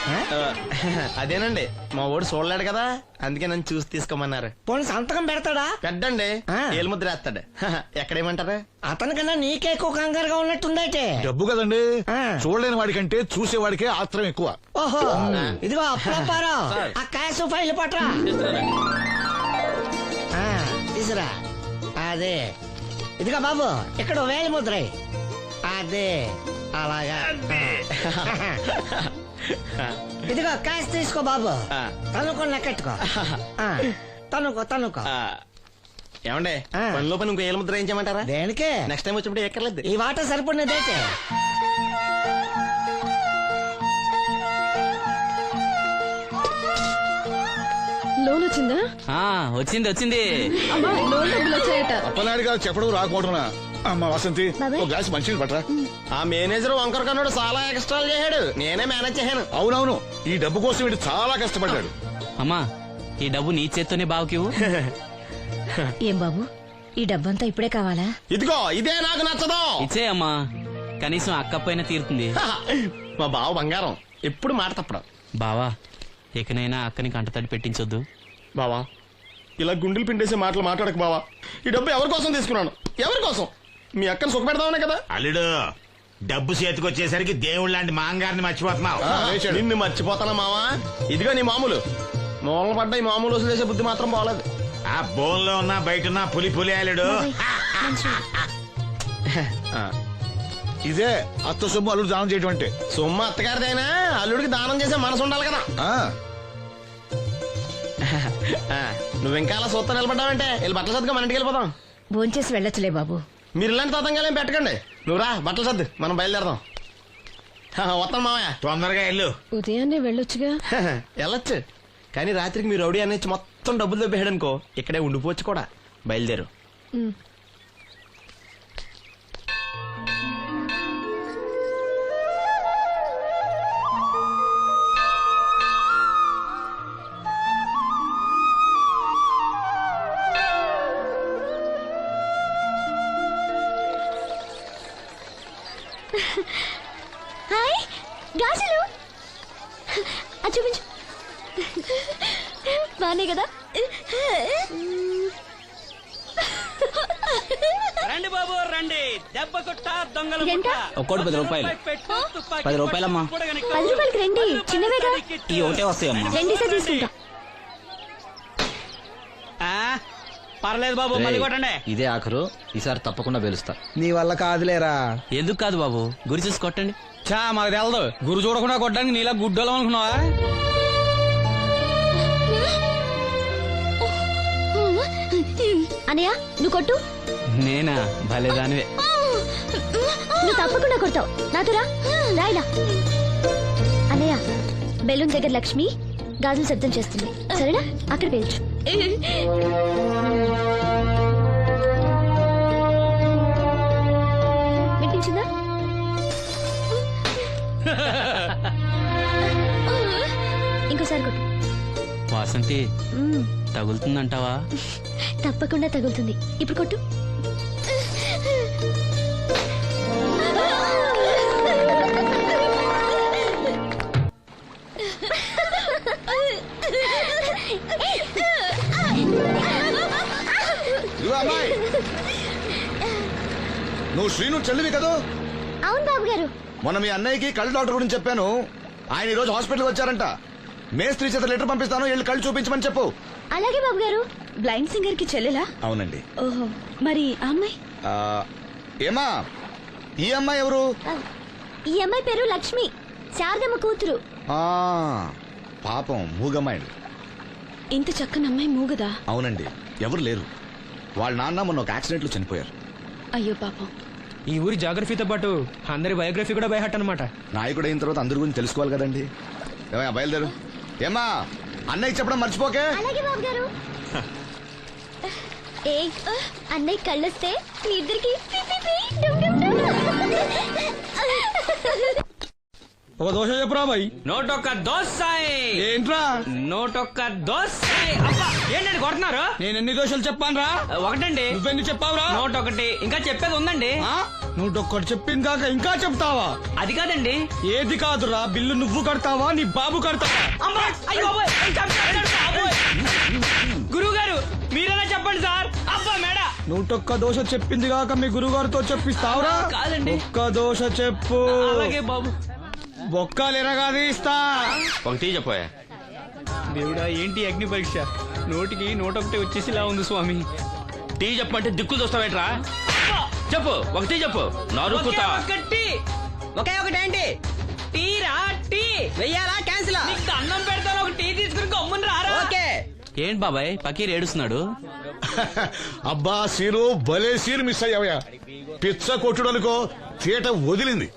అదేనండి, మా ఓడు చూడలేడు కదా, అందుకే నన్ను చూసి తీసుకోమన్నారు. పోనీ సంతకం పెడతాడా? పెద్దండి, ఏలు ముద్ర వేస్తాడు. ఎక్కడేమంటారు? అతనికన్నా నీకే ఎక్కువ కంగారుగా ఉన్నట్టుందైతే. డబ్బు కదండి, చూడలేని వాడికంటే చూసేవాడికే ఆత్రం ఎక్కువ. ఓహో, ఇదిగో అప్పారావు, ఆ క్యాష్ ఫైల్ పట్రా. తీసురా. అదే, ఇదిగో బాబు, ఇక్కడ వేలి ముద్ర. అదే అలాగా. ఇదిగో క్యాష్ తీసుకో బాబు, తనుకో లెక్కెట్టుకో. తనుకో. ఏమండే, పనిలో పని ఇంకో ఏలు ముద్ర ఏం చేయమంటారా? దేనికే? నెక్స్ట్ టైం వచ్చినప్పుడు ఎక్కర్లేదు. ఈ వాట సరిపడినదైతే. లోన్ వచ్చిందా? వచ్చింది. లోన్ డబ్బులు వచ్చాయట. అప్పలనాయుడు గారు చెప్పడం రాకపోవడమా? అమ్మ వసంతి, ఒక గ్లాస్ మంచినీళ్ళు పట్టరా. ఆ మేనేజర్ వంకర కన్నాడు, చాలా ఎక్స్ట్రాలు చేశాడు, నేనే మేనేజ్ చేశాను. అవునవును, ఈ డబ్బు కోసం వీడు చాలా కష్టపడ్డాడు. అమ్మా, ఈ డబ్బు నీ చేత్తోనే బావుకి. ఏం బాబు, ఈ డబ్బంతా ఇప్పుడే కావాలా? ఇదిగో ఇదే నాకు నచ్చదు. ఇచ్చేయమ్మా, కనీసం అక్క పైన తీరుతుంది. మా బావ బంగారం, ఎప్పుడు మాట తప్పడం. బావా, ఇకనైనా అక్కని కంటతడి పెట్టించొద్దు. బావా, ఇలా గుండెలు పిండేసే మాటలు మాట్లాడక బావా. ఈ డబ్బు ఎవరి కోసం తీసుకున్నాను? ఎవరి కోసం? మీ అక్కను సుఖపెడదామనే కదా. అల్లుడు, డబ్బు చేతికొచ్చేసరికి దేవుడు లాంటి మాంగారిని మర్చిపోతున్నావు. నిన్ను మర్చిపోతానా మావా? ఇదిగో నీ మామూలు మూలలు పడ్డ ఈ మామూలు వసూలు చేసే బుద్ధి మాత్రం బాగలేదు. ఆ బోన్లో ఉన్నా బయట ఉన్నా పులి అల్లుడు. ఇదే అత్త సొమ్ము అల్లుడు దానం చేయటం అంటే. సొమ్ము అత్తగారిదైనా అల్లుడికి దానం చేసే మనసు ఉండాలి కదా. నువ్వు ఇంకా అలా సొత్త నిలబడ్డావంటే వెళ్ళి బట్టలు సర్దుగా మన ఇంటికి వెళ్ళిపోదాం. భోంచేసి వెళ్ళొచ్చులే బాబు. మీరు ఇలాంటి తతంగాలేం పెట్టకండి. నువ్వు రా, బట్టలు సర్దు, మనం బయలుదేరదాం. వస్తాను మామయ్య. తొందరగా వెళ్ళు. ఉదయాన్నే వెళ్ళొచ్చుగా. వెళ్ళొచ్చు, కానీ రాత్రికి మీరు రౌడీ అనేది మొత్తం డబ్బులు దొబ్బేయడనుకో, ఇక్కడే ఉండిపోవచ్చు కూడా. బయలుదేరు. హాయ్ గాజులు, అది చూపించు. బానే కదా? రండి బాబు రండి, దెబ్బ కొట్ట దొంగలు. ఒక్కోటి 10 రూపాయలు. 10 రూపాయలమ్మా. 10 రూపాయలకి రండి, చిన్నవేగా. ఈ ఒకటే వస్తాయమ్మా. రెండు సార్ తీసుకుంటా. పర్లేదు బాబు, మళ్ళీ కొట్టండి. ఇదే ఆఖరు, ఈసారి తప్పకుండా పేలుస్తా. నీ వల్ల కాదులేరా. ఎందుకు కాదు బాబు, గురి చూసి కొట్టండి. చా మాకు తెలదు గురు చూడకుండా కొట్టడానికి నీలా గుడ్డోలం అనుకున్నావా? అనయ్య నువ్వు కొట్టు. నేనా భలేదానివే. నువ్వు తప్పకుండా కొడతావు. నాతో రా. రాయిలా. అనయ్య బెలూన్ దగ్గర లక్ష్మి గాజులు శబ్దం చేస్తుంది, సరేనా? అక్కడ పేల్చు. వినిపించిందా? ఇంకోసారి కొట్టు. వాసంతి మ్మ్. తగులుతుందంటావా? తప్పకుండా తగులుతుంది. ఇప్పుడు కొట్టు. ఇదిగో అమ్మాయి, నువ్వు శ్రీను చెల్లివి కదా? అవును బాబు గారు. మొన్న మీ అన్నయ్యకి కళ్ళు డాక్టర్ గురించి చెప్పాను. ఆయన ఈ రోజు హాస్పిటల్ వచ్చారంట. మేస్త్రి చేత లెటర్ పంపిస్తాను, వెళ్ళి కళ్ళు చూపించమని చెప్పు. అలాగే బాబు గారు. బ్లైండ్ సింగర్ కి చెల్లెలా? అవునండి. ఓహో, మరి ఆ అమ్మాయి? ఆ, ఏమా ఈ అమ్మాయి ఎవరు? ఈ అమ్మాయి పేరు లక్ష్మి, శారదమ్మ కూతురు. ఆ, పాపం మూగమ్మాయి. ఇంత చక్కని అమ్మాయి మూగదా? అవునండి, ఎవరు లేరు. వాళ్ళ నాన్న మొన్న ఒక యాక్సిడెంట్ లో చనిపోయారు. అయ్యో పాపం. ఈ ఊరి జాగ్రఫీతో పాటు అందరి బయోగ్రఫీ కూడా బయట అనమాట. నాయకుడు అయిన తర్వాత అందరి గురించి తెలుసుకోవాలి కదండి. ఏమయ్యా బయలుదేరు. ఏమా అన్నయ్య చెప్పడం మర్చిపోకే. అలాగే బాబు గారు. ఏ అన్నయ్య కళ్ళొస్తే మీ ఇద్దరికి ఒక దోశ చెప్పురా బాయ్. నోటొక్క దోశ. ఏంట్రా? నోటొక్క దోశ. అబ్బా ఏంటండి కొడుతున్నారు? నేను ఎన్ని దోశలు చెప్పానురా? ఒకటండి. నువ్వెన్ని చెప్పావురా? నోటొకటి. ఇంకా చెప్పేది ఉందండి. నువ్వు ఒక్కటి చెప్పింది కాక ఇంకా చెప్తావా? అది కాదండి. ఏది కాదురా, బిల్లు నువ్వు కడతావా నీ బాబు కడతావా? గురువు గారు మీరైనా చెప్పండి సార్. అబ్బా మేడ. నూటొక్క దోశ చెప్పింది కాక మీ గురుగారితో చెప్పిస్తావురా? కాదండి. ఒక్క దోశ చెప్పు. అలాగే బాబు. బొక్కలు ఎరగాది ఇస్తా. ఒకటి చెప్పోయా. దేవుడా ఏంటి అగ్ని పరీక్ష? నోటికి నోటొకటి వచ్చేసిలా ఉంది స్వామి. టీ చెప్పమంటే దిక్కులు చూస్తావేట్రా? చెప్పు, ఒకటి చెప్పు. నరుకుతా. ఒకే ఒకటేంటి? టీ రా. టీ వెయ్యాలా క్యాన్సిల్? అన్నం పెడతాను, ఒక టీ తీసుకుని గమ్మున రారా. ఓకే. ఏంటి బాబాయ్ పకీర్ ఏడుస్తున్నాడు? అబ్బా సీను, భలే సీన్ మిస్ అయ్యావయ్యా. పిచ్చ కొట్టుడు అనుకో, చీట వదిలింది.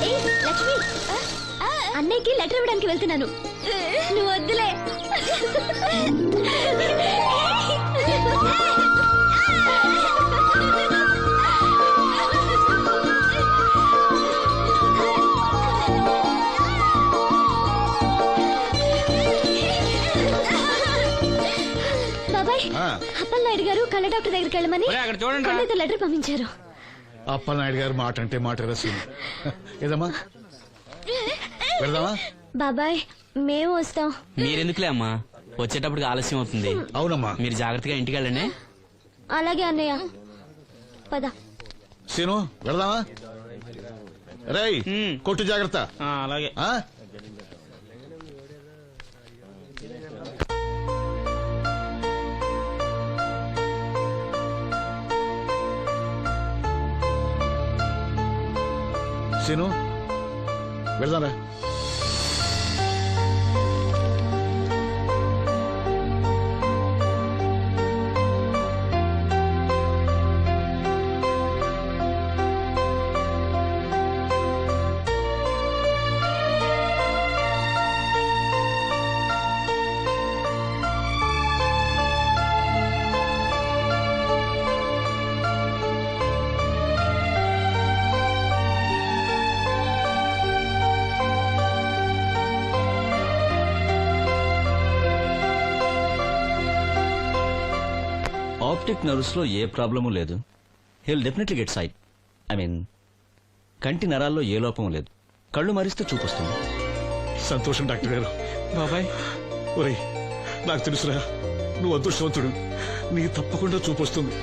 ఏ లక్ష్మి, అన్నయ్యకి లెటర్ ఇవ్వడానికి వెళ్తున్నాను. నువ్వు వద్దులే. బాబాయ్, అప్పలనాయుడు గారు కళ్ళ డాక్టర్ దగ్గరికి వెళ్ళమని అక్కడ చూడండి. కొండతో లెటర్ పంపించారు. అప్పలనాయుడు గారు మాట అంటే మాట రసీను. ఏదమ్మా వెళ్దామా? బాబాయ్ మేము వస్తాం. మీరెందుకులే అమ్మా, వచ్చేటప్పటికి ఆలస్యం అవుతుంది. అవునమ్మా. మీరు జాగ్రత్తగా ఇంటికి వెళ్ళండి. అలాగే అన్నయ్య, పద. సీను వెళ్దామా? రేయ్ కొట్టు జాగ్రత్త. అలాగే. సీను వెళ్దాంరా. ఆప్టిక్ నర్వ్స్ లో ఏ ప్రాబ్లము లేదు. He'll definitely get sight. I mean కంటి నరాల్లో ఏ లోపం లేదు. కళ్ళు మరిస్తే చూపొస్తుంది. సంతోషం డాక్టర్ గారు. బాబాయ్ ఒరేయ్, నాకు తెలుసురా, నువ్వు అదృష్టవంతుడు. నీ తప్పకుండా చూపొస్తుంది.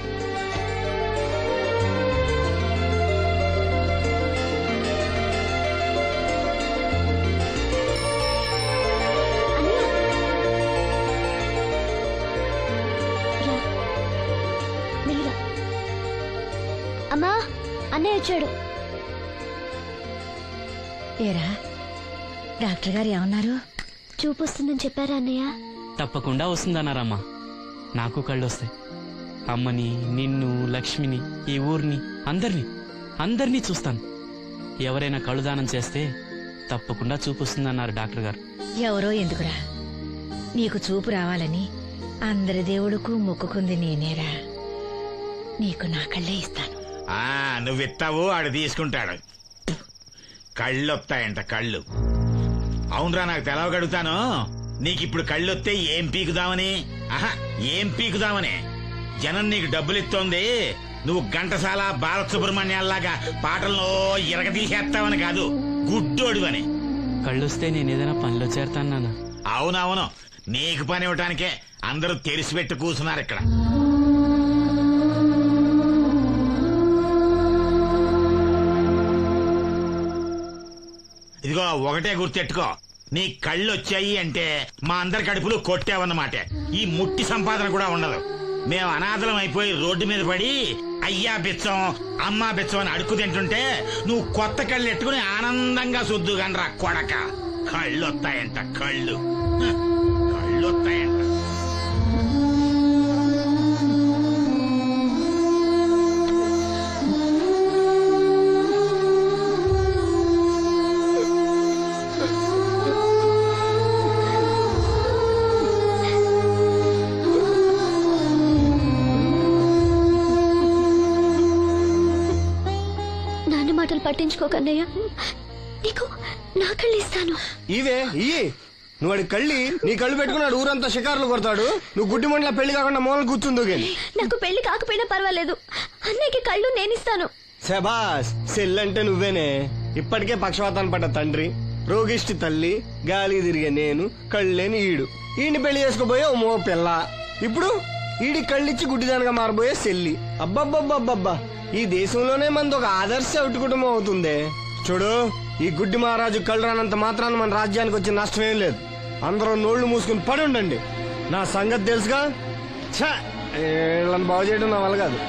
అమ్మా అన్నయ్య వచ్చాడు. ఏరా డాక్టర్ గారు ఏమన్నారు? చూపు వస్తుందని చెప్పారా అన్నయ్య? తప్పకుండా వస్తుందన్నారమ్మా. నాకు కళ్ళు వస్తాయి. అమ్మని, నిన్ను, లక్ష్మిని, ఈ ఊరిని, అందరినీ చూస్తాను. ఎవరైనా కళ్ళు దానం చేస్తే తప్పకుండా చూపు వస్తుందన్నారు డాక్టర్ గారు. ఎవరో ఎందుకురా, నీకు చూపు రావాలని అందరి దేవుడుకు మొక్కుకుంది నేనేరా. నీకు నా కళ్ళే ఇస్తాను. నువ్వు ఇస్తావు, ఆడు తీసుకుంటాడు. కళ్ళు వస్తాయంట, కళ్ళు. అవునరా, నాకు తెలవగడుగుతాను. నీకిప్పుడు కళ్ళు వస్తే ఏం పీకుదామని? ఏం పీకుదామని? జనం నీకు డబ్బులు ఇస్తోంది, నువ్వు ఘంటసాల బాలసుబ్రహ్మణ్యాల్లాగా పాటల్లో ఇరగదీసేస్తావని కాదు, గుడ్డోడివని. కళ్ళొస్తే నేనేదైనా పనిలో చేరతాను నాన్న. అవునవును, నీకు పని ఇవ్వటానికే అందరూ తెరిచిపెట్టి కూర్చున్నారు ఇక్కడ. ఇదిగో ఒకటే గుర్తెట్టుకో, నీ కళ్ళు వచ్చాయి అంటే మా అందరి కడుపులు కొట్టావన్నమాట. ఈ ముట్టి సంపాదన కూడా ఉండదు. మేము అనాథలం అయిపోయి రోడ్డు మీద పడి అయ్యా బిచ్చం, అమ్మా బిచ్చం అని అడుక్కు తింటుంటే నువ్వు కొత్త కళ్ళు ఎట్టుకుని ఆనందంగా శుద్ధుగానరా కొడక. కళ్ళు వస్తాయంట, కళ్ళు వస్తాయంట. నాన్న మాటలు పట్టించుకోకన్నయ్య, నీకు నా కళ్ళు ఇస్తాను. ఇవే ఇయ్యి. నువ్వు వాడి కళ్ళి నీ కళ్ళు పెట్టుకున్నాడు ఊరంతా షికారులు కొడతాడు. నువ్వు గుడ్డి మండల పెళ్లి కాకుండా మూలలు కూర్చుందో గాని. నాకు పెళ్లి కాకపోయినా పర్వాలేదు, అన్నయ్యకి కళ్ళు నేనిస్తాను. శబాస్, సెల్లంటే నువ్వేనే. ఇప్పటికే పక్షవాతాన్ని పడ్డ తండ్రి, రోగిష్టి తల్లి, గాలి తిరిగే నేను, కళ్ళేని ఈడు. ఈయన్ని పెళ్లి చేసుకోబోయే ఓ మో పిల్ల. ఇప్పుడు ఈడి కళ్ళిచ్చి గుడ్డిదానిగా మారబోయే సెల్లి. అబ్బబ్బబ్బబ్బబ్బా, ఈ దేశంలోనే మనది ఒక ఆదర్శ అవుటు కుటుంబం అవుతుందే. చూడు, ఈ గుడ్డి మహారాజు కళ్ళు రానంత మాత్రాన మన రాజ్యానికి వచ్చిన నష్టమేం లేదు. అందరూ నోళ్లు మూసుకుని పడి ఉండండి. నా సంగతి తెలుసుగా. వీళ్ళని బాగు చేయడం నా వల్ల కాదు.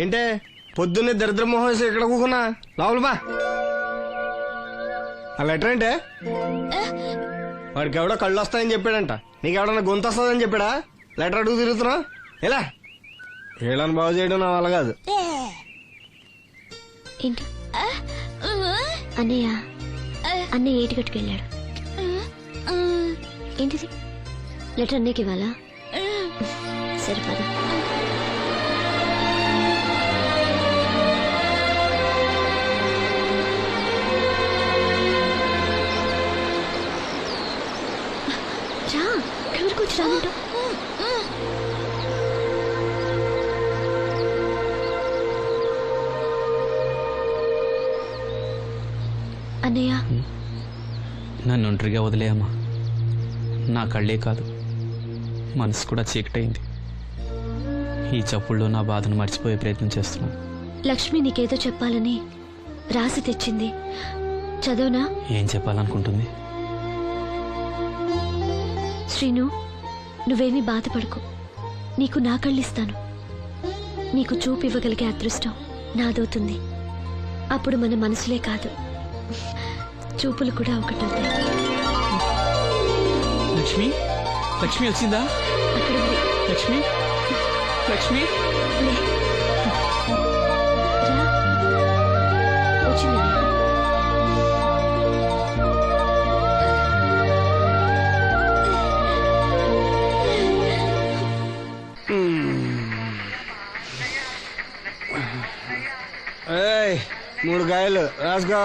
ఏంటే పొద్దున్నే దరిద్ర మోహన్ ఇక్కడ కూకున్నా? లోపల బా. ఆ లెటర్ ఏంటే? వాడికి ఎవడో కళ్ళు వస్తాయని చెప్పాడంట. నీకెవడన్నా గొంతు వస్తుందని చెప్పాడా? లెటర్ అడుగు తిరుగుతున్నావు ఎలా? వీళ్ళని బాగు చేయడం నా వల్ల కాదు. ఏంటి అన్నయ్య? అన్నయ్య ఏటిగట్టుకు వెళ్ళాడు. ఏంటిది? లెటర్ అన్నయ్యకి ఇవ్వాలా? సరిపదా. రా, ఎవరికి వచ్చి రానంటావు? అన్నయ్య, నన్ను ఒంటరిగా వదిలేయమ్మా. నా కళ్ళే కాదు, మనసు కూడా చీకటైంది. ఈ చప్పుల్లో నా బాధను మర్చిపోయే ప్రయత్నం చేస్తున్నాను. లక్ష్మి నీకేదో చెప్పాలని రాసి తెచ్చింది, చదవనా? ఏం చెప్పాలనుకుంటుంది? శ్రీను, నువ్వేమీ బాధపడకు. నీకు నా కళ్ళిస్తాను. నీకు చూపు ఇవ్వగలిగే అదృష్టం నాదవుతుంది. అప్పుడు మన మనసులే కాదు, చూపులు కూడా ఒకటవుతాయి. లక్ష్మి, లక్ష్మి వచ్చిందా? అక్కడ ఉంది. లక్ష్మి, లక్ష్మి లే. రా. 3 కాయలు రాసుకో.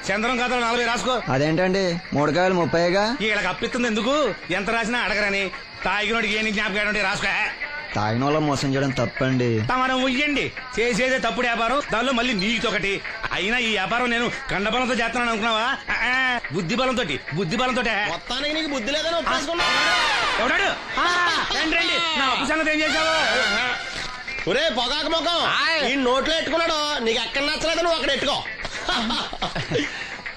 చంద్రం కథలు 40 రాసుకో. అదేంటండి 3 కాయలు 30గా? వీళ్ళకి అప్పిస్తుంది ఎందుకు? ఎంత రాసినా అడగరని. తాగినోడికి ఏ జ్ఞాపకం రాసుకో. తాగిన వాళ్ళ మోసం చేయడం తప్పండి. మనం ఉయ్యండి, చేసేదే తప్పుడు వ్యాపారం, దానిలో మళ్ళీ నీతొకటి. అయినా ఈ వ్యాపారం నేను కండబలంతో చేస్తున్నాను అనుకున్నావా? బుద్ధి బలంతో. మొత్తానికి నీకు బుద్ధి లేదని ఒప్పేసుకున్నా. ఎవడాడు? రండి రండి, నా అప్పు సంగతి ఏం చేశావు? ఒరే పొగాకు ముఖం, ఈ నోట్లో ఎట్టుకున్నాడు. నీకు ఎక్కడ నచ్చలేదు, నువ్వు అక్కడ ఎట్టుకో.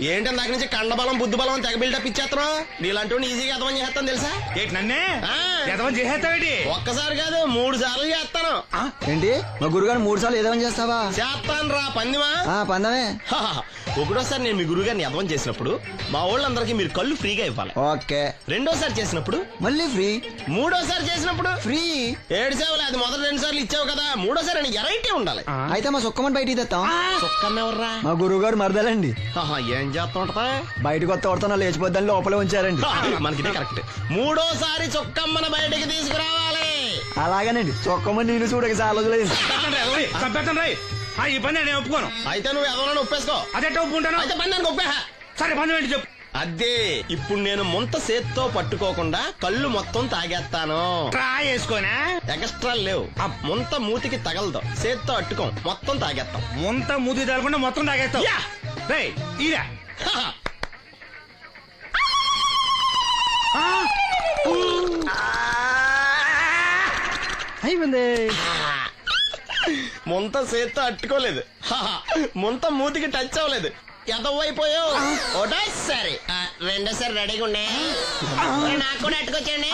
ఏంటి దాని నుంచి కండబలం బుద్ధి బలం తెగ బిల్డప్ ఇచ్చేస్తున్నావు? నీలాంటి ఈజీగా ఎదవని చేస్తాను తెలుసా? ఏంటి నన్నే ఎదవని చేసేస్తావేటి? ఒక్కసారి కాదు 3 సార్లు చేస్తాను. ఏంటి మా గురుగారు 3 సార్లు ఏదైనా చేస్తావా? చేస్తాను రా పందిమా. పందమే. ఒకటోసారి నేను మీ గురుగారిని ఎదవం చేసినప్పుడు మా వాళ్ళందరికీ మీరు కళ్ళు ఫ్రీగా ఇవ్వాలి. ఓకే. రెండోసారి చేసినప్పుడు మళ్ళీ ఫ్రీ. మూడోసారి చేసినప్పుడు ఫ్రీ. 7 సేవలు అది మొదటి 2 సార్లు ఇచ్చావు కదా, మూడోసారి అని ఎరైటీ ఉండాలి. అయితే మా సుక్కమని బయటికి తెస్తాం. సుక్కమ్మ ఎవర్రా? మా గురువు గారు మరదలండి. ఏం చేస్తా ఉంటదా? బయటకు వస్తే కొడతాను లేచిపోద్దని లోపలే ఉంచారండి. మనకి కరెక్ట్. మూడోసారి చొక్కమ్మని బయటికి తీసుకురావాలి. అలాగేనండి. చొక్కమని నేను చూడక చాలా లేదు. ఈ పని నేను ఒప్పుకోను. అయితే నువ్వు ఎవరైనా ఒప్పేసుకో. అదే ఒప్పుకుంటాను. అయితే పని నేను ఒప్పే. సరే పని ఏంటి చెప్పు. అదే ఇప్పుడు నేను ముంత చేత్తో పట్టుకోకుండా కళ్ళు మొత్తం తాగేస్తాను. ట్రా చేసుకోనా? ఎక్స్ట్రా లేవు. ముంత మూతికి తగలదు, చేత్తో అట్టుకోం, మొత్తం తాగేస్తాం. ముంత మూతి తగలకుండా మొత్తం తాగేస్తాం. ఇదా అయిపోయింది. ముంత చేత్తో అట్టుకోలేదు, ముంత మూతికి టచ్ అవ్వలేదు, ఎదవైపోయావు. ఒకటోసారి రెండోసారి రెడీగా ఉండే. నాకు కూడా అట్టుకొచ్చండి.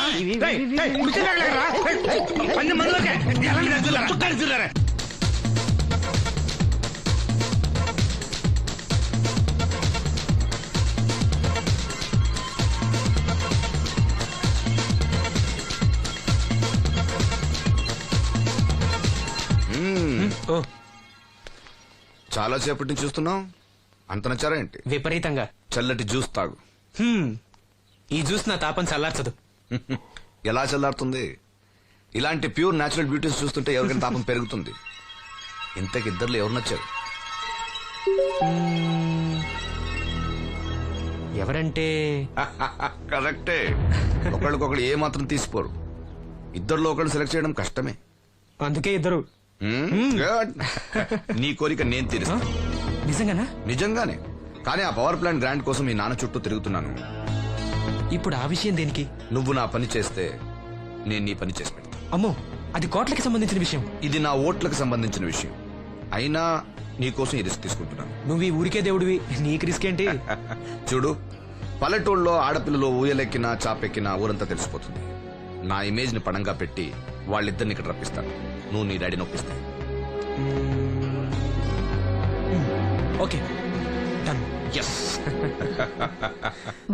చాలా సేపటి నుంచి చూస్తున్నాం. అంత నచ్చారా ఏంటి? విపరీతంగా. చల్లటి జ్యూస్ తాగు. ఈ జ్యూస్ నా తాపం చల్లార్చదు. ఎలా చల్లారుతుంది? ఇలాంటి ప్యూర్ న్యాచురల్ బ్యూటీస్ చూస్తుంటే ఎవరికైనా తాపం పెరుగుతుంది. ఇంతకి ఇద్దరు ఎవరు నచ్చారు? ఎవరంటే? కరెక్టే. ఒకళ్ళకొకళ్ళు ఏ మాత్రం తీసిపోరు. ఇద్దరిలో ఒకళ్ళు సెలెక్ట్ చేయడం కష్టమే. అందుకే ఇద్దరు. నీ కోరిక నేను తీరుస్తాను. నిజంగానా? నిజంగానే. కానీ ఆ పవర్ ప్లాంట్ గ్రాంట్ కోసం మీ నాన్న చుట్టూ తిరుగుతున్నాను. ఇప్పుడు ఆ విషయం దేనికి? నువ్వు నా పని చేస్తే నేను నీ పని చేసి పెడతా. అమ్మో, అది కోట్లకి సంబంధించిన విషయం. ఇది నా ఓట్లకు సంబంధించిన విషయం. అయినా నీకోసం ఈ రిస్క్ తీసుకుంటున్నాను. నువ్వు ఈ ఊరికే దేవుడివి, నీకు రిస్క్ ఏంటి? చూడు, పల్లెటూళ్ళలో ఆడపిల్లలు ఊయలెక్కినా చాపెక్కినా ఊరంతా తెలిసిపోతుంది. నా ఇమేజ్ ని పణంగా పెట్టి వాళ్ళిద్దరిని ఇక్కడ రప్పిస్తాను. నువ్వు నీ డాడీ నొప్పిస్తా. Okay, done. ఎస్.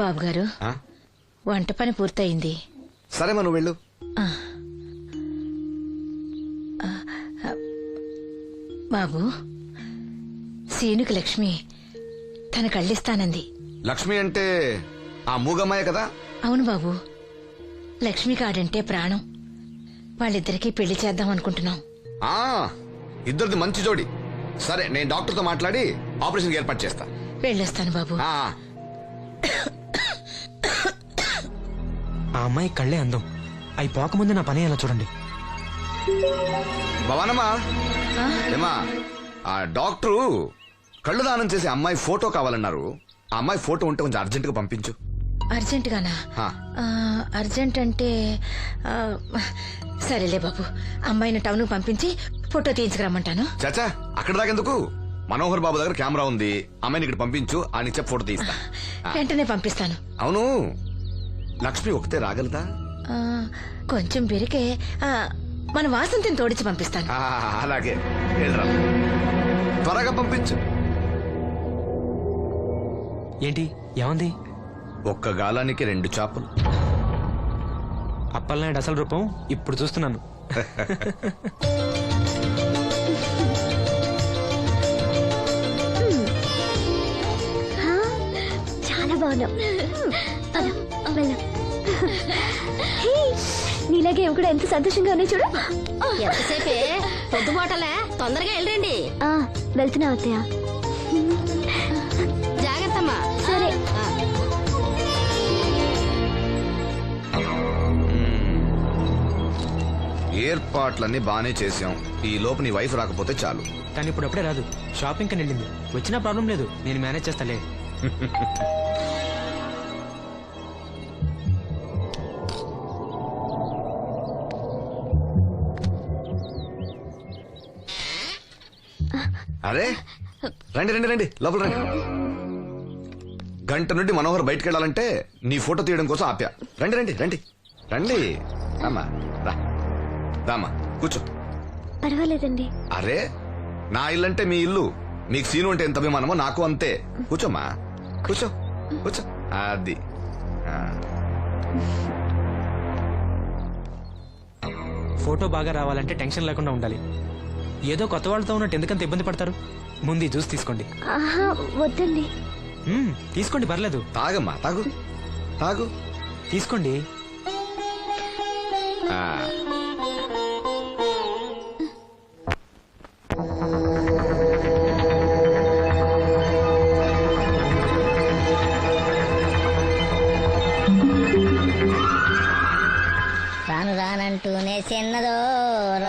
బాబు గారు, వంట పని పూర్తయింది. సరే మనం వెళ్ళు. బాబు, సీనుకి లక్ష్మి తన కళ్ళిస్తానంది. లక్ష్మి అంటే ఆ మూగమ్మాయ కదా? అవును బాబు, లక్ష్మి కాడంటే ప్రాణం. వాళ్ళిద్దరికీ పెళ్లి చేద్దాం అనుకుంటున్నాం. ఇద్దరిది మంచి జోడి. సరే, నేను డాక్టర్తో మాట్లాడి ఆపరేషన్ ఏర్పాటు చేస్తా. వెళ్ళొస్తాను బాబు. ఆ అమ్మాయి కళ్ళే అందం. అవి పోకముందు నా పని ఎలా చూడండి. భవానమ్మా, ఏమా, ఆ డాక్టరు కళ్ళు దానం చేసే అమ్మాయి ఫోటో కావాలన్నారు. ఆ అమ్మాయి ఫోటో ఉంటే కొంచెం అర్జెంట్ గా పంపించు. అర్జెంట్ గానా? అర్జెంట్ అంటే సరేలే బాబు, అమ్మాయిని టౌన్ పంపించి ఫోటో తీయించుకురమ్మంటాను. చాచా, అక్కడ దాకెందుకు? మనోహర్ బాబు దగ్గర కెమెరా ఉంది. అమ్మాయిని ఇక్కడ పంపించు, ఆయన చెప్పి ఫోటో తీస్తా. వెంటనే పంపిస్తాను. అవును, లక్ష్మి ఒకతే రాగలదా? కొంచెం బెరికే. మన వాసంతిని తోడిచి పంపిస్తాను. అలాగే, త్వరగా పంపించు. ఏంటి, ఏమంది? ఒక్క గాలానికి 2 చేపలు. అప్పలనాయుడు అసలు రూపం ఇప్పుడు చూస్తున్నాను. చాలా బాగున్నావు. నీలాగే కూడా ఎంత సంతోషంగా ఉన్నాయి చూడు. ఎంతసేపే పొద్దుబాటలే తొందరగా వెళ్ళండి. వెళ్తున్నా అత్తయ్య. జాగ్రత్తమ్మా. సరే. ఏర్పాట్లన్నీ బానే చేసాం. ఈ లోపు నీ వైఫ్ రాకపోతే చాలు. కానీ ఇప్పుడు అప్పుడే రాదు, షాపింగ్ కని వెళ్ళింది. వచ్చినా ప్రాబ్లం లేదు, నేను మేనేజ్ చేస్తాలే. అరే రండి రండి రండి, లోపల రండి. గంట నుండి మనోహర్ బయటికి వెళ్ళాలంటే నీ ఫోటో తీయడం కోసం ఆప్యా. రండి రండి రండి రండి. రామ్మా రా, రామ్మా కూర్చో. పర్వాలేదండి. అరే నా ఇల్లంటే మీ ఇల్లు. మీకు సీను అంటే ఎంత అభిమానమో నాకు అంతే. కూర్చోమ్మా, కూర్చో కూర్చో. అది ఫోటో బాగా రావాలంటే టెన్షన్ లేకుండా ఉండాలి. ఏదో కొత్త వాళ్ళతో ఉన్నట్టు ఎందుకంత ఇబ్బంది పడతారు? ముందు ఈ జ్యూస్ తీసుకోండి. వద్దండి. తీసుకోండి, పర్లేదు. తాగమ్మా, తాగు తాగు, తీసుకోండి. రాను రానంటూనే చిన్నదో.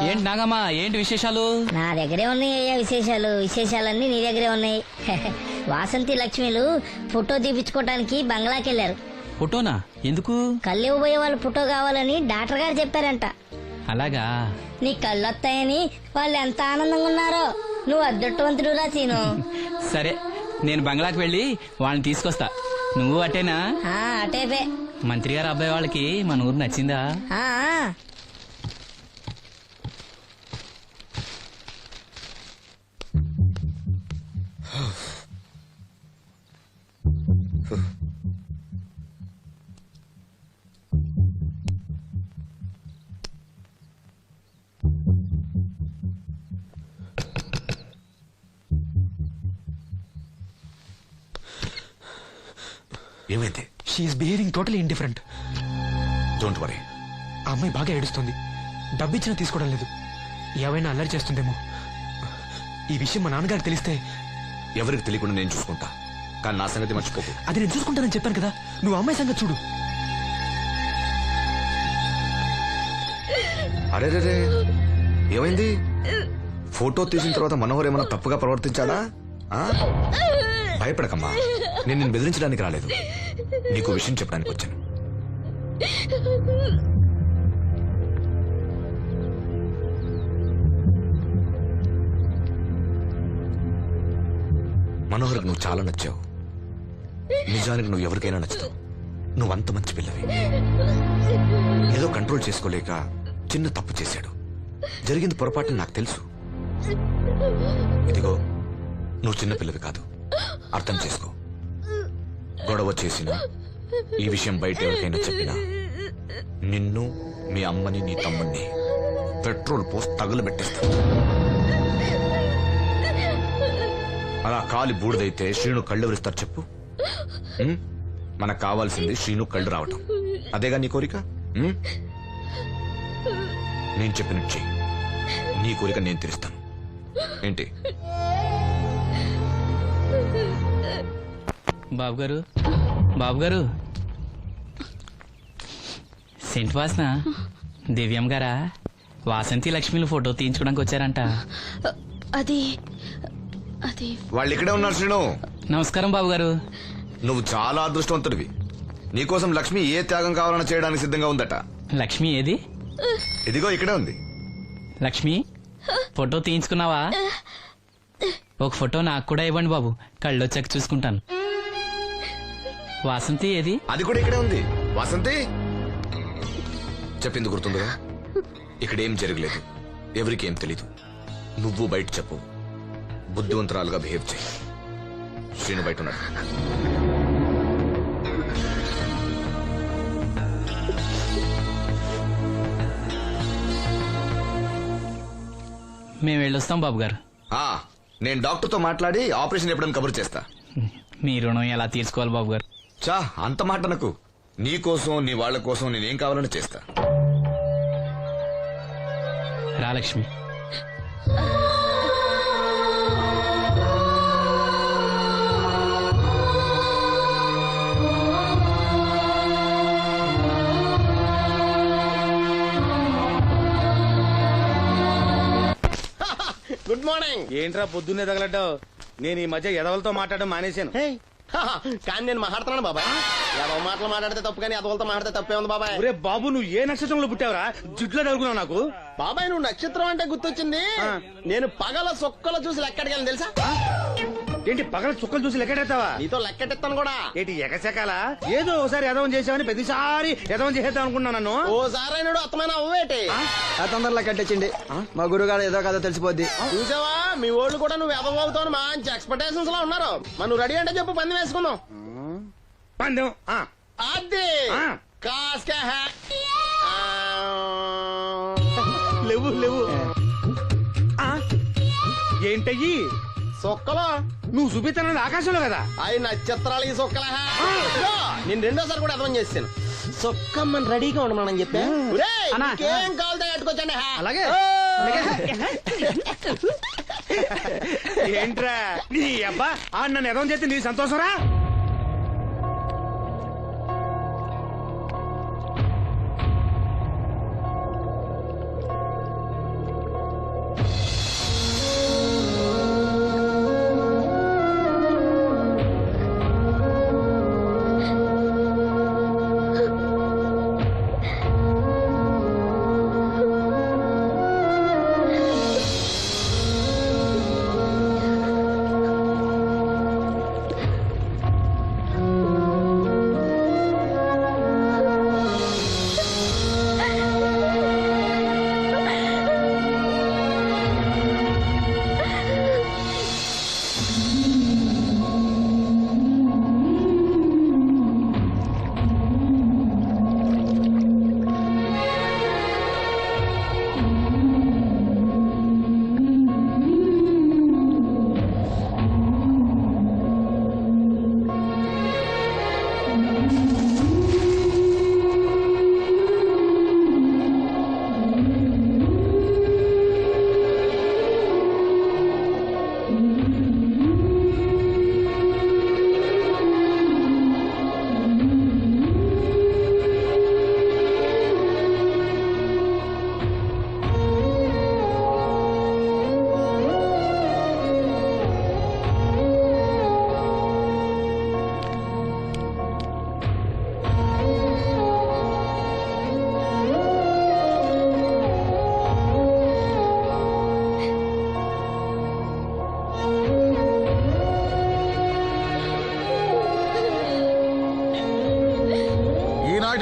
ఏంటి నాగమ్మా, ఏంటి విశేషాలు? నా దగ్గరే ఉన్నాయి విశేషాలు. విశేషాలన్నీ నీ దగ్గరే ఉన్నాయి. వాసంతి లక్ష్మిలు ఫోటో తీపించుకోవడానికి బంగ్లాకి వెళ్ళారు. ఫోటోనా? ఎందుకు? కళ్ళు ఇవ్వబోయే వాళ్ళు ఫోటో కావాలని డాక్టర్ గారు చెప్పారంట. అలాగా? నీ కళ్ళు వస్తాయని వాళ్ళు ఎంత ఆనందంగా ఉన్నారో. నువ్వు అదృష్టవంతుడు రా సీను. సరే, నేను బంగ్లాకి వెళ్ళి వాళ్ళని తీసుకొస్తా. నువ్వు అటేనా? అటేపే. మంత్రి గారు అబ్బాయి వాళ్ళకి మన ఊరు నచ్చిందా? ఏమైంది? She's behaving totally indifferent. Don't worry. ఆ అమ్మాయి బాగా ఏడుస్తుంది. డబ్బిచ్చినా తీసుకోవడం లేదు. ఏవైనా అల్లరి చేస్తుందేమో. ఈ విషయం మా నాన్నగారికి తెలిస్తే? ఎవరికి తెలియకుండా నేను చూసుకుంటా, కానీ నా సంగతి మర్చిపోకు. అది నేను చూసుకుంటానని చెప్పాను కదా, నువ్వు అమ్మాయి సంగతి చూడు. అరే రే, ఏమైంది? ఫోటో తీసిన తర్వాత మనోహర్ ఏమైనా తప్పుగా ప్రవర్తించాడా? భయపడకమ్మా, నేను నిన్ను బెదిరించడానికి రాలేదు, నీకు విషయం చెప్పడానికి వచ్చాను. మనోహర్కి నువ్వు చాలా నచ్చావు. నిజానికి నువ్వు ఎవరికైనా నచ్చుతావు. నువ్వంత మంచి పిల్లవి. ఏదో కంట్రోల్ చేసుకోలేక చిన్న తప్పు చేశాడు. జరిగింది పొరపాటు నాకు తెలుసు. ఇదిగో, నువ్వు చిన్న పిల్లవి కాదు, అర్థం చేసుకో. గొడవ చేసినా, ఈ విషయం బయట ఎవరికైనా చెప్పినా నిన్ను, మీ అమ్మని, నీ తమ్ముణ్ణి పెట్రోల్ పోసి తగులబెట్టేస్తాను. అలా కాలి బూడిదైతే శ్రీను కళ్ళు ఎవరిస్తారు చెప్పు? మనకు కావాల్సింది శ్రీను కళ్ళు రావటం. అదేగా నీ కోరిక? నేను చెప్పినట్టు చెయ్యి, నీ కోరిక నేను తీరుస్తాను. ఏంటి? బాబు గారు, బాబు గారు, సెంట్ వాసన దివ్యం గారా? వాసంతి లక్ష్మిలు ఫోటో తీయించుకోవడానికి వచ్చారంట. అది అది వాళ్ళు ఇక్కడే ఉన్నారు. శ్రీను, నమస్కారం బాబు గారు. నువ్వు చాలా అదృష్టవంతుడివి. నీకోసం లక్ష్మి ఏ త్యాగం కావాలన్నా చేయడానికి సిద్ధంగా ఉందట. లక్ష్మి ఏది? ఇదిగో ఇక్కడే ఉంది. లక్ష్మి, ఫోటో తీయించుకున్నావా? ఒక ఫోటో నాకు కూడా ఇవ్వండి బాబు, కళ్ళు వచ్చాక చూసుకుంటాను. వాసంతి ఏది? అది కూడా ఇక్కడే ఉంది. వాసంతి, చెప్పింది గుర్తుందిగా? ఇక్కడేం జరగలేదు, ఎవరికి ఏం తెలీదు. నువ్వు బయట చెప్పు, బుద్ధివంతరాలుగా బిహేవ్ చేయి. శ్రీను బయట ఉన్నాడు. మేము వెళ్ళొస్తాం బాబు గారు. నేను డాక్టర్తో మాట్లాడి ఆపరేషన్ ఎప్పుడైనా కబురు చేస్తా. మీ రుణం ఎలా తీర్చుకోవాలి బాబు గారు? చా, అంత మాట నాకు. నీ కోసం, నీ వాళ్ళ కోసం నేనేం కావాలని చేస్తా. రా లక్ష్మి, గుడ్ మార్నింగ్. ఏంట్రా పొద్దున్నే తగలడ్డావు? నేను ఈ మధ్య ఎదవలతో మాట్లాడడం మానేశాను. కానీ నేను మాట్లాడుతున్నాను బాబాయ్. ఏదో మాటలు మాట్లాడితే తప్పు, కానీ అదవలతో మాట్లాడితే తప్పే ఉంది బాబాయ్. ఒరే బాబు, నువ్వు ఏ నక్షత్రంలో పుట్టావురా? జుట్లో తగులుకున్నావు నాకు. బాబాయ్ నువ్వు నక్షత్రం అంటే గుర్తొచ్చింది. నేను పగల సొక్కలు చూసి లెక్కడికి తెలుసా? ఏంటి పగల చుక్కలు చూసి లెక్కెడతావా? నీతో లెక్కెట్టిస్తాను కూడా. ఏంటి ఎగసెకాల? ఏదో ఒకసారి ఎదవం చేసావని ప్రతిసారి ఎదవం చేసేద్దాం అనుకున్నా నన్ను. ఓసారి అయినాడు అత్తమైన అవ్వేటి. తొందరలో కట్టించండి, మా గురుగారు ఏదో కదా తెలిసిపోద్ది. చూసావా, మీ వాళ్ళు కూడా నువ్వు ఎదవవుతావు మంచి ఎక్స్పెక్టేషన్స్ లో ఉన్నారు. మరి నువ్వు రెడీ అంటే చెప్పు, పందెం వేసుకుందాం. పందెం అది కాస్క లేవు లేవు. ఏంటయ్యి సొక్కలో నువ్వు చూపిస్తానది ఆకాశంలో కదా? అవి నక్షత్రాలు ఈ సొక్కల. నేను రెండోసారి కూడా అర్థం చేస్తాను. సొక్కమ్మని రెడీగా ఉండమని చెప్పా. ఏం కావాలి కట్టుకోవచ్చండి. అలాగే. ఏంట్రా నీ అబ్బా నన్ను ఎదవం చేస్తే నీ సంతోషరా?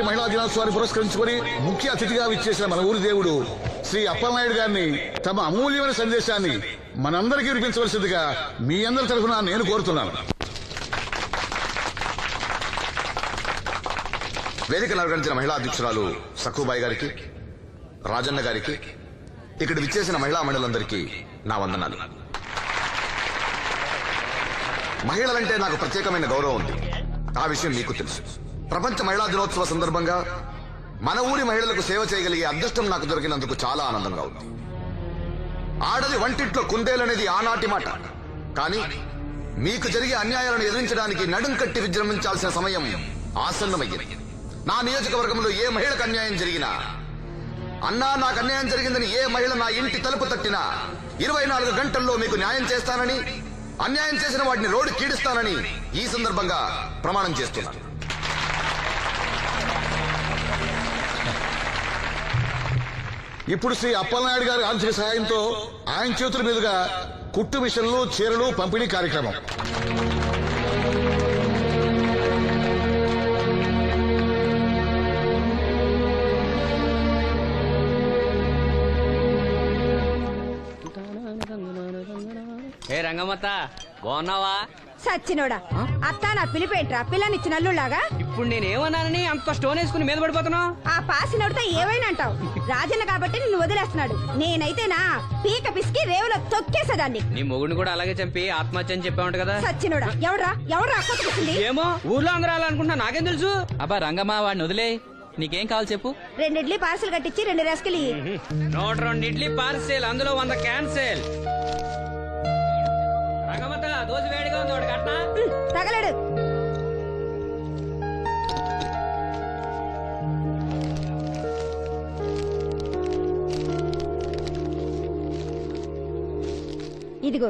మహిళా దినోత్సవాన్ని పురస్కరించుకొని ముఖ్య అతిథిగా విచ్చేసిన మన ఊరి దేవుడు శ్రీ అప్పలనాయుడు గారిని తమ అమూల్యమైన సందేశాన్ని మనందరికీ వినిపించవలసిందిగా మీ అందరి తరఫున నేను కోరుతున్నాను. వేదికను అలంకరించిన మహిళా అధ్యక్షురాలు సక్కుబాయి గారికి, రాజన్న గారికి, ఇక్కడ విచ్చేసిన మహిళా మండలందరికీ నా వందనాలు. మహిళలంటే నాకు ప్రత్యేకమైన గౌరవం ఉంది. ఆ విషయం మీకు తెలుసు. ప్రపంచ మహిళా దినోత్సవ సందర్భంగా మన ఊరి మహిళలకు సేవ చేయగలిగే అదృష్టం నాకు దొరికినందుకు చాలా ఆనందంగా ఉంది. ఆడది వంటింట్లో కుందేలనేది ఆనాటి మాట. కానీ మీకు జరిగే అన్యాయాలను ఎదిరించడానికి నడుం కట్టి విజృంభించాల్సిన సమయం ఆసన్నమయ్యింది. నా నియోజకవర్గంలో ఏ మహిళకు అన్యాయం జరిగినా, అన్నా నాకు అన్యాయం జరిగిందని ఏ మహిళ నా ఇంటి తలుపు తట్టినా 24 గంటల్లో మీకు న్యాయం చేస్తానని, అన్యాయం చేసిన వాటిని రోడ్డు కీడిస్తానని ఈ సందర్భంగా ప్రమాణం చేస్తున్నాను. ఇప్పుడు శ్రీ అప్పలనాయుడు గారి ఆర్థిక సహాయంతో ఆయన చేతుల మీదుగా కుట్టు మిషన్లు, చీరలు పంపిణీ కార్యక్రమం. ఏ రంగమ్మత్త, బాగున్నావా? సచ్చినోడా, అత్త నా పిలిపేంట్రా పిల్లనిచ్చిన అల్లుళ్ళాగా? ఇప్పుడు నేనేమన్నానని అంత స్టోన్ వేసుకుని మీద పడిపోతున్నావు? ఆ పాసినోడితో ఏవైనా అంటావు. రాజన్న కాబట్టి నిన్ను వదిలేస్తున్నాడు. నేనైతేనా పీక పిసికి రేవులో తొక్కేసేదాన్ని. నీ మొగుడిని కూడా అలాగే చంపి ఆత్మహత్య అని చెప్పావంట కదా? సచ్చినోడా, ఎవడ్రా అక్కడికి? ఏమో ఊర్లో అందరూ అలా అనుకుంటున్నా, నాకేం తెలుసు? అబ్బా రంగమ్మ, వాడిని వదిలే. నీకేం కావాలి చెప్పు. 2 ఇడ్లీ పార్సల్ కట్టించి 2 రసకలి. 102 ఇడ్లీ పార్సెల్, అందులో 100 క్యాన్సెల్. రంగమత దోశ వేడిగా ఉంది, ఒకటి కట్నా? తగలడు. ఇదిగో.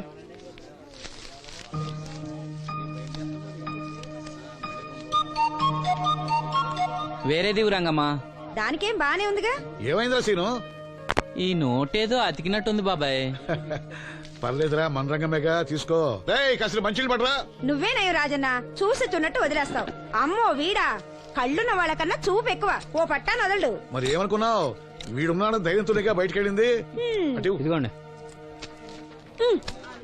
వేరేది రంగమ్మా. దానికేం బానే ఉందిగా. ఏమైందిరా సీను? ఈ నోటేదో అతికినట్టుంది బాబాయ్. పర్లేదురా, మన రంగమేగా, తీసుకో. కాసిన మంచిలు పడరా. నువ్వేనయ్యో రాజన్న, చూసి చున్నట్టు వదిలేస్తావు. అమ్మో వీడా, కళ్ళున్న వాళ్ళకన్నా చూపు ఎక్కువ. ఓ పట్టాను వదలడు. మరి ఏమనుకున్నావు? వీడున్నాడు ధైర్యంతోనేగా బయటకెళ్ళింది. ఇదిగోండి.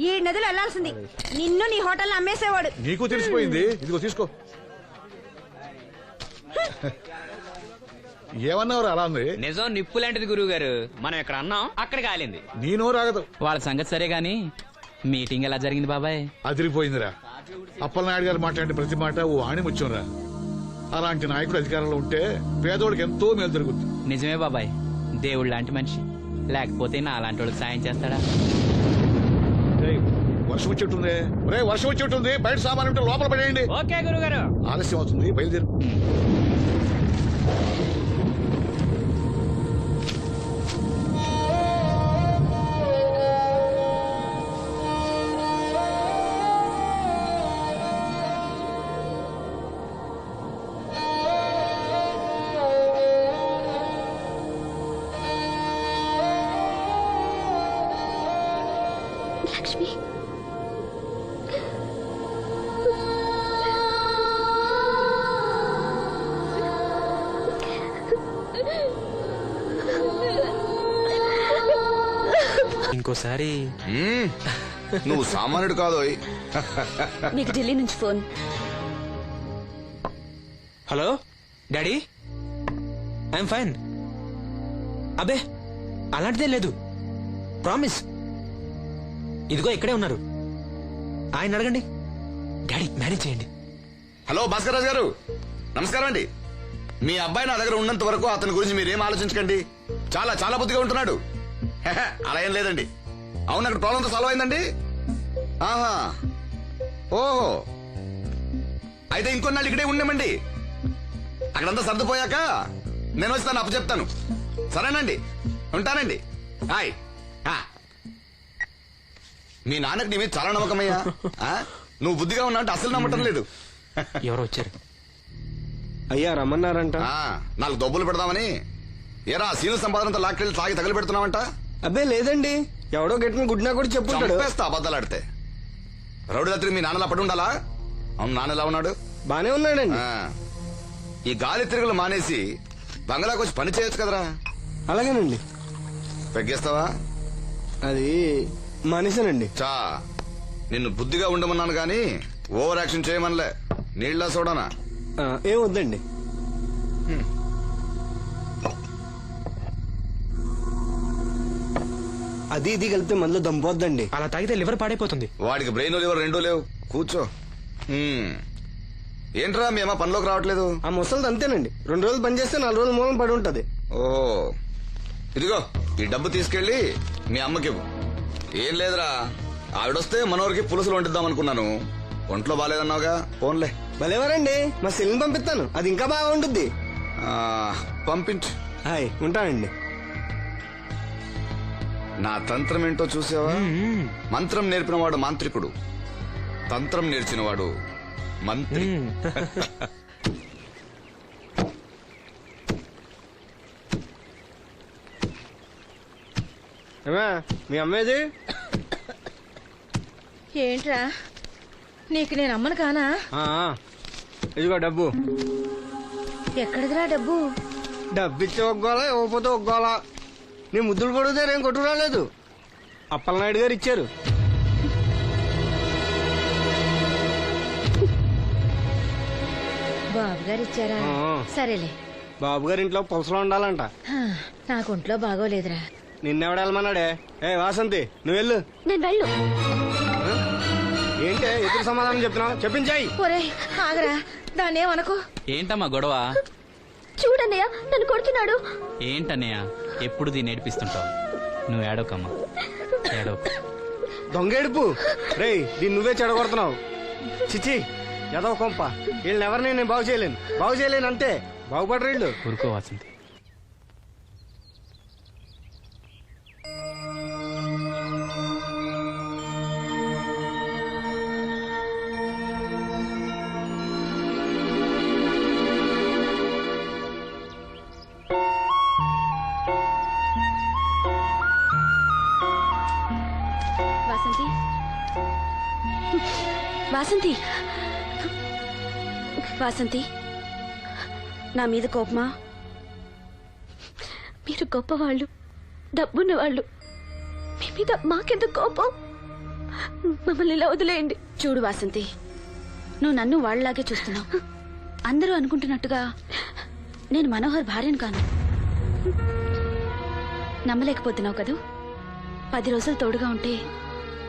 ఈ నదులు వెళ్లాల్సింది. నిన్ను నీ హోటల్ అమ్మేసేవాడు. నీకు తెలిసిపోయింది. ఇదిగో తీసుకో. ఏమన్నావు అలా ఉంది? నిజం నిప్పు లాంటిది గురువు గారు. మనం ఇక్కడ అన్నాం, అక్కడ కాలింది. నేను రాగదు. వాళ్ళ సంగతి సరే గాని మీటింగ్ ఎలా జరిగింది బాబాయ్? అదిరిపోయిందిరా. అప్పలనాయుడు గారు మాట్లాడిన ప్రతి మాట ఓ ఆణిముత్యంరా. అలాంటి నాయకుడు అధికారంలో ఉంటే పేదోడికి ఎంతో మేలు జరుగుతుంది. నిజమే బాబాయ్, దేవుడు లాంటి మనిషి. లేకపోతే నా అలాంటి వాళ్ళకి సాయం చేస్తాడా? వర్షం వచ్చేట్టుంది. వర్షం వచ్చేట్టుంది. బయట సామాన్ ఉంటే లోపల పడేయండి. ఓకే గురువు గారు. ఆలస్యం అవుతుంది, బయలుదేరు. లక్ష్మి, ఇంకోసారి నువ్వు సామాన్యుడు కాదోయ్. మీకు ఢిల్లీ నుంచి phone. Hello daddy, I'm fine. అబే అలాంటిదే లేదు, ప్రామిస్. ఇదిగో ఇక్కడే ఉన్నారు, ఆయన అడగండి. డాడీ మేనేజ్ చేయండి. హలో భాస్కర్ రాజు గారు, నమస్కారం అండి. మీ అబ్బాయి నా దగ్గర ఉన్నంత వరకు అతని గురించి మీరేం ఆలోచించకండి. చాలా చాలా బుద్ధిగా ఉంటున్నాడు. అలా ఏం లేదండి. అవును, అక్కడ ప్రాబ్లంతో సాల్వ్ అయిందండి. ఆహా, ఓహో, అయితే ఇంకొన్నాళ్ళు ఇక్కడే ఉండమండి. అక్కడంతా సర్దుపోయాక నేను వస్తాను, అప్పు చెప్తాను. సరేనండి, ఉంటానండి. హాయ్. మీ నాన్నకి నీ మీద చాలా నమ్మకమయ్యా. నువ్వు బుద్ధిగా ఉన్నావు అంటే అసలు నమ్మటం లేదు. ఎవరు వచ్చారు? అయ్యా రమ్మన్నారంట. 4 దొబ్బులు పెడదామని. ఏరా సీను సంపాదనంతా లాక్కెళ్ళి తాగి తగలు పెడుతున్నావంట? అబ్బే లేదండి, ఎవడో గట్టిన గుడ్నా కూడా చెప్పుంటాడు. చంపేస్తా అబద్ధాలు ఆడితే. రౌడీ రాత్రి మీ నాన్నలా పడి ఉండాలా? అవును, నాన్న ఎలా ఉన్నాడు? బానే ఉన్నాడండి. ఈ గాలి తిరుగులు మానేసి బంగ్లాకి వచ్చి పని చేయొచ్చు కదరా. అలాగేనండి. పెగ్గేస్తావా? అది మనిషినండి. చా, నిన్ను బుద్ధిగా ఉండమన్నాను గాని ఓవర్ యాక్షన్ చేయమనలే. నీళ్ళ సోడానా? ఏం వద్దండి. అది ఇది కలిపితే మనలో దంపోద్దండి. అలా తాగితే లివర్ పాడైపోతుంది. వాడికి బ్రెయిన్ లివర్ 2 లేవు. కూర్చో. ఏంట్రా మీ అమ్మ పనిలోకి రావట్లేదు? ఆ ముసలిది అంతేనండి, 2 రోజులు పని చేస్తే 4 రోజులు మూలం పడి ఉంటది. ఓ, ఇదిగో ఈ డబ్బు తీసుకెళ్లి మీ అమ్మకివ్వు. ఏం లేదురా, ఆవిడొస్తే మనోరికి పులుసులు వండిద్దాం అనుకున్నాను. ఒంట్లో బాగాలేదన్నావుగా, ఫోన్లే. భలేవారండి, మా సెల్ని పంపిస్తాను, అది ఇంకా బాగా ఉంటుంది. పంపించు. హాయ్, ఉంటానండి. నా తంత్రం ఏంటో చూసావా? మంత్రం నేర్పినవాడు మాంత్రికుడు, తంత్రం నేర్చినవాడు మంత్రి. మీ అమ్మేది? ఏంట్రా, నీకు నేను అమ్మను కానా? ఇదిగో డబ్బు. ఎక్కడిదిరా డబ్బు? డబ్బిచ్చి ఒగ్గోలా, ఇవ్వకపోతే ఒగ్గోలా. నీ ముద్దులు పడితే ఏం కొట్టు రాలేదు, అప్పలనాయుడు గారు ఇచ్చారు. బాబు గారు ఇచ్చారా? సరేలే. బాబు గారి ఇంట్లో పులసలో ఉండాలంట. నాకు ఒంట్లో బాగోలేదురా. నిన్నెవడెళ్ళమన్నాడే? వాసంతి, నువ్వు వెళ్ళు. నేను వెళ్ళు. ఏంటే ఎదురు సమాధానం చెప్తున్నావు? చెప్పించాయి. ఒరే ఆగరా, దాన్నేమనుకో. ఏంటమ్మా గొడవ? చూడన్నయ్య నన్ను కొడుతున్నాడు. ఏంటన్నయ్య ఎప్పుడు దీన్ని ఏడిపిస్తుంటావు? నువ్వు ఏడవకమ్మా, ఏడవకు. దొంగేడుపు రేయ్, దీన్ని నువ్వే చెడగొడుతున్నావు. చిచి ఏదో కొంప. వీళ్ళని ఎవరిని నేను బాగు చేయలేను అంతే. బాగుపడరు వీళ్ళు. ఊరుకో వాసంతి. వాసంతి, వాసంతి, వాసంతి, నా మీద కోపమా? మీరు గొప్పవాళ్ళు, డబ్బున్న వాళ్ళు. మీ మీద మాకెందుకు కోపం? మమ్మల్ని ఇలా వదిలేయండి. చూడు వాసంతి, నువ్వు నన్ను వాళ్ళలాగే చూస్తున్నావు. అందరూ అనుకుంటున్నట్టుగా నేను మనోహర్ భార్యను కాను. నమ్మలేకపోతున్నావు కదూ? 10 రోజులు తోడుగా ఉంటే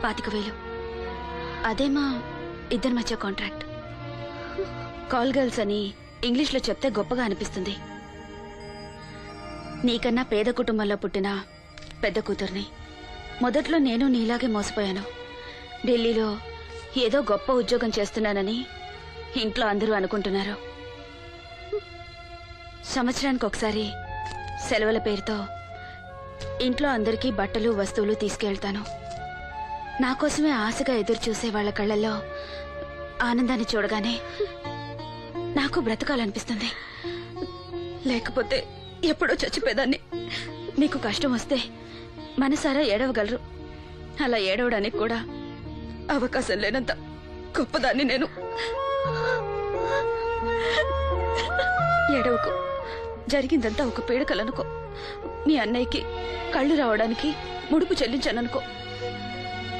25,000. అదే మా ఇద్దరి మధ్య కాంట్రాక్ట్. కాల్ గర్ల్స్ అని ఇంగ్లీష్లో చెప్తే గొప్పగా అనిపిస్తుంది. నీకన్నా పేద కుటుంబంలో పుట్టిన పెద్ద కూతుర్ని. మొదట్లో నేను నీలాగే మోసపోయాను. ఢిల్లీలో ఏదో గొప్ప ఉద్యోగం చేస్తున్నానని ఇంట్లో అందరూ అనుకుంటున్నారు. సంవత్సరానికి ఒకసారి సెలవుల పేరుతో ఇంట్లో అందరికీ బట్టలు వస్తువులు తీసుకెళ్తాను. నా కోసమే ఆశగా ఎదురు చూసే వాళ్ళ కళ్ళల్లో ఆనందాన్ని చూడగానే నాకు బ్రతకాలనిపిస్తుంది. లేకపోతే ఎప్పుడో చచ్చిపోయేదాన్ని. మీకు కష్టం వస్తే మనసారా ఏడవగలరు. అలా ఏడవడానికి కూడా అవకాశం లేనంత గొప్పదాన్ని నేను. ఏడవకు. జరిగిందంతా ఒక పీడకలనుకో. మీ అన్నయ్యకి కళ్ళు రావడానికి ముడుపు చెల్లించాననుకో.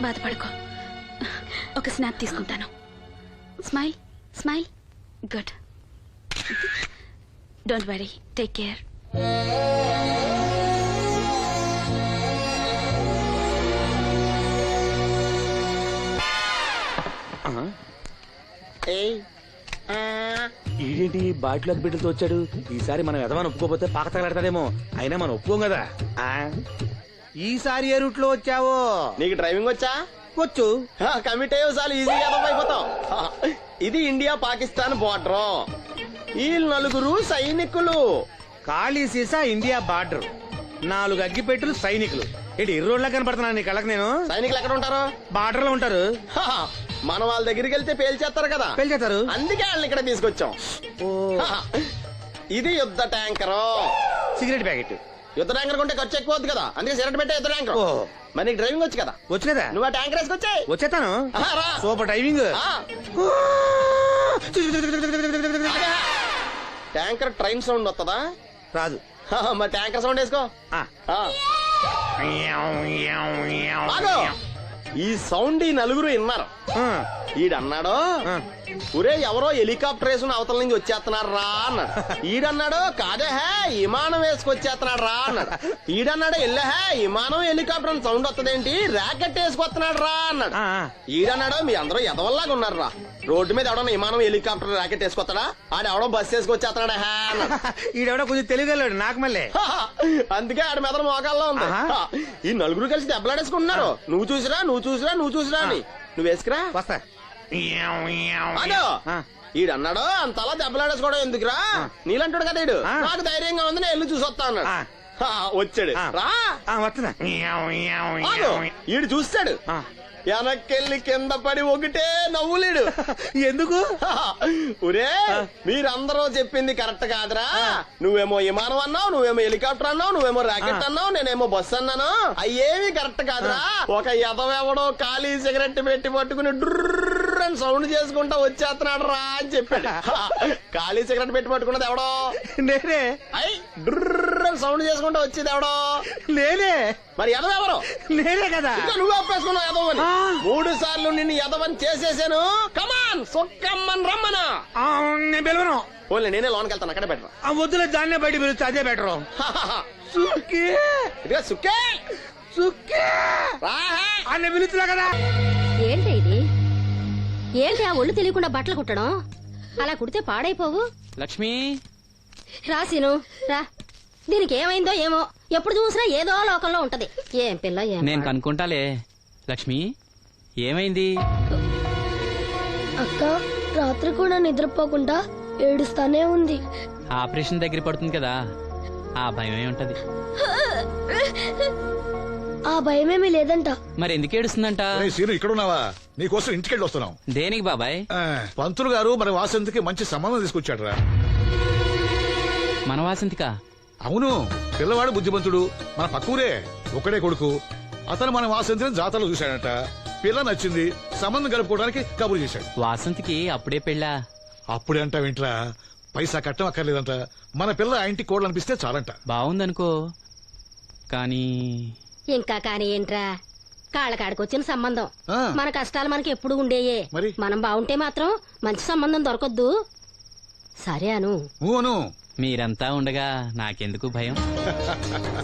బాధపడుకో. ఒక స్నాప్ తీసుకుంటాను. Smile, smile. Good. Don't worry. Take care. ఏంటి బాటిలోకి బిడ్డలతో వచ్చాడు? ఈసారి మనం ఎదమని ఒప్పుకోపోతే పాక తగలడతాడేమో. అయినా మనం ఒప్పుకోం కదా. ఈసారి ఏ రూట్ లో వచ్చావో? నీకు డ్రైవింగ్ వచ్చా? వచ్చు. కమిట్ అయ్యో చాలు, ఈజీగా అయిపోతాం. ఇది ఇండియా పాకిస్తాన్ బోర్డర్. ఈ 4 సైనికులు. ఖాళీ సీసా ఇండియా బార్డర్. 4 అగ్గిపెట్టులు సైనికులు. ఏంటి ఇర్రోడ్లా కనపడుతున్నాను నీ కళ్ళకి నేను? సైనికులు ఎక్కడ ఉంటారు? బార్డర్ లో ఉంటారు. మన వాళ్ళ దగ్గరికి వెళ్తే పేల్చేస్తారు కదా. పేల్చేస్తారు. అందుకే వాళ్ళని ఇక్కడ తీసుకొచ్చాం. ఇది యుద్ధ ట్యాంకర్. Cigarette packet. యుద్ధ ట్యాంకర్ కొంటే ఖర్చు ఎక్కువ అవుతుంది కదా, అందుకే సిగరెట్ పెట్టే యుద్ధ ట్యాంకర్. మరి నీకు డ్రైవింగ్ వచ్చు కదా? వచ్చు కదా. నువ్వు ఆ ట్యాంకర్ వేసుకొచ్చాయి. వచ్చేస్తాను. Super driving. Tanker train sound వస్తుందా? రాదు. మరి ట్యాంకర్ సౌండ్ వేసుకో. ఈ సౌండ్ ఈ 4 విన్నారు. ఈడన్నాడు, ఒరే ఎవరో హెలికాప్టర్ వేసుకుని అవతల నుంచి వచ్చేస్తున్నారు రా అన్నాడు. ఈడన్నాడు, కాదే హే విమానం వేసుకొచ్చేస్తున్నాడు రా అన్నాడు. ఈడన్నాడు, ఎల్లహే విమానం హెలికాప్టర్ అని సౌండ్ వస్తుందేంటి, ర్యాకెట్ వేసుకొస్తున్నాడు రా అన్నాడు. ఈడన్నాడు, మీ అందరూ ఎదవల్లాగా ఉన్నారు రా. రోడ్డు మీద ఎవడన్నా విమానం హెలికాప్టర్ ర్యాకెట్ వేసుకొస్తాడా? ఆడెవడో బస్సు వేసుకొచ్చేస్తున్నాడా హే అన్నాడు. ఈడెవడో కొంచెం తెలియగలడు నాకు మళ్ళీ. అందుకే ఆడ మెదడు మోకాల్లో ఉంది. ఈ 4 కలిసి దెబ్బలాడేసుకుంటున్నారు. నువ్వు చూసిరా అని. నువ్వు వేసుకురా. వస్తా. ఈడన్నాడు, అంతలా దెబ్బలాడేసుకోవడం ఎందుకురా, నీలంటాడు కదా ఈడు. నాకు ధైర్యంగా ఉంది, నేను ఇల్లు చూసొస్తా అన్నాడు. వచ్చాడు రా. వస్తున్నా. ఈడు చూస్తాడు, వెనక్కెళ్ళి కింద పడి ఒకటే నవ్వులేడు. ఎందుకు? ఒరే మీరందరూ చెప్పింది కరెక్ట్ కాదురా. నువ్వేమో విమానం అన్నావు, నువ్వేమో హెలికాప్టర్ అన్నావు, నువ్వేమో రాకెట్ అన్నావు, నేనేమో బస్సు అన్నాను. అయ్యేవి కరెక్ట్ కాదురా. ఒక ఎదవెవడో ఖాళీ సిగరెట్ పెట్టి పట్టుకుని డుర్ర్ అని సౌండ్ చేసుకుంటా వచ్చేస్తున్నాడు రా అని చెప్పాడు. ఖాళీ సిగరెట్ పెట్టి పట్టుకున్నది ఎవడో? నేనే. అయ్యి డుర్ర్ అని సౌండ్ చేసుకుంటా వచ్చేది ఎవడో? నేనే. మరి ఎదవెవరు? నేనే కదా. నువ్వు ఒప్పేసుకున్నావు ఎదవని. 3 సార్లు నిన్ను ఎదవని చేసేసాను. కమాన్ సొక్కమ్మని రమ్మనా. నేను పిలవను. ఓన్లీ నేనే లోనికి వెళ్తాను, అక్కడే బెటర్. వద్దులే, దాన్నే బయట పిలుస్తా, అదే బెటర్. సుక్కే ఇదిగా సుక్కే సుక్కే అన్న పిలుస్తున్నా కదా. ఏంటి ఇది? ఏంటి ఆ ఒళ్ళు తెలియకుండా బట్టలు కుట్టడం? అలా కుడితే పాడైపోవు. లక్ష్మి, రాసిను రా. దీనికి ఏమైందో ఏమో, ఎప్పుడు చూసినా ఏదో లోకంలో ఉంటది. ఏం పిల్ల ఏం నేను కనుక్కుంటాలే. లక్ష్మి, ఏమైంది? అక్క రాత్రి కూడా నిద్రపోకుండా ఏడుస్తానే ఉంది. ఆపరేషన్ దగ్గర పడుతుంది కదా, ఆ భయమే ఉంటది. ఆ భయమేమీ లేదంట. మరి ఎందుకు ఏడుస్తుందంట? సీను ఇక్కడ ఉన్నావా? నీకోసం ఇంటికెళ్ళి వస్తున్నాం. దేనికి బాబాయ్? పంతులు గారు మన వాసంతికి మంచి సంబంధం తీసుకొచ్చాడు రా. మన వాసంతికా? అవును, పిల్లవాడు బుద్ధిమంతుడు, మన పక్కూరే, ఒకడే కొడుకు. అతను మన వాసంతిని జాతరలో చూశాడట. పిల్ల నచ్చింది, సంబంధం కలుపుకోవడానికి కబురు చేశాడు. వాసంతికి అప్పుడే పెళ్ళా? అప్పుడే అంటావేంట్రా? పైసా కట్టం అక్కర్లేదంట. మన పిల్ల ఆ ఇంటికి కోడలనిపిస్తే చాలంట. బాగుందనుకో, కానీ ఇంకా కానీ ఏంట్రా, కాళ్ళకాడికొచ్చిన సంబంధం. ఆ. మన కష్టాలు మనకి ఎప్పుడు ఉండేయే. మరి? మనం బాగుంటే మాత్రం మంచి సంబంధం దొరకొద్దు. సరే అను. మీరంతా ఉండగా నాకెందుకు భయం?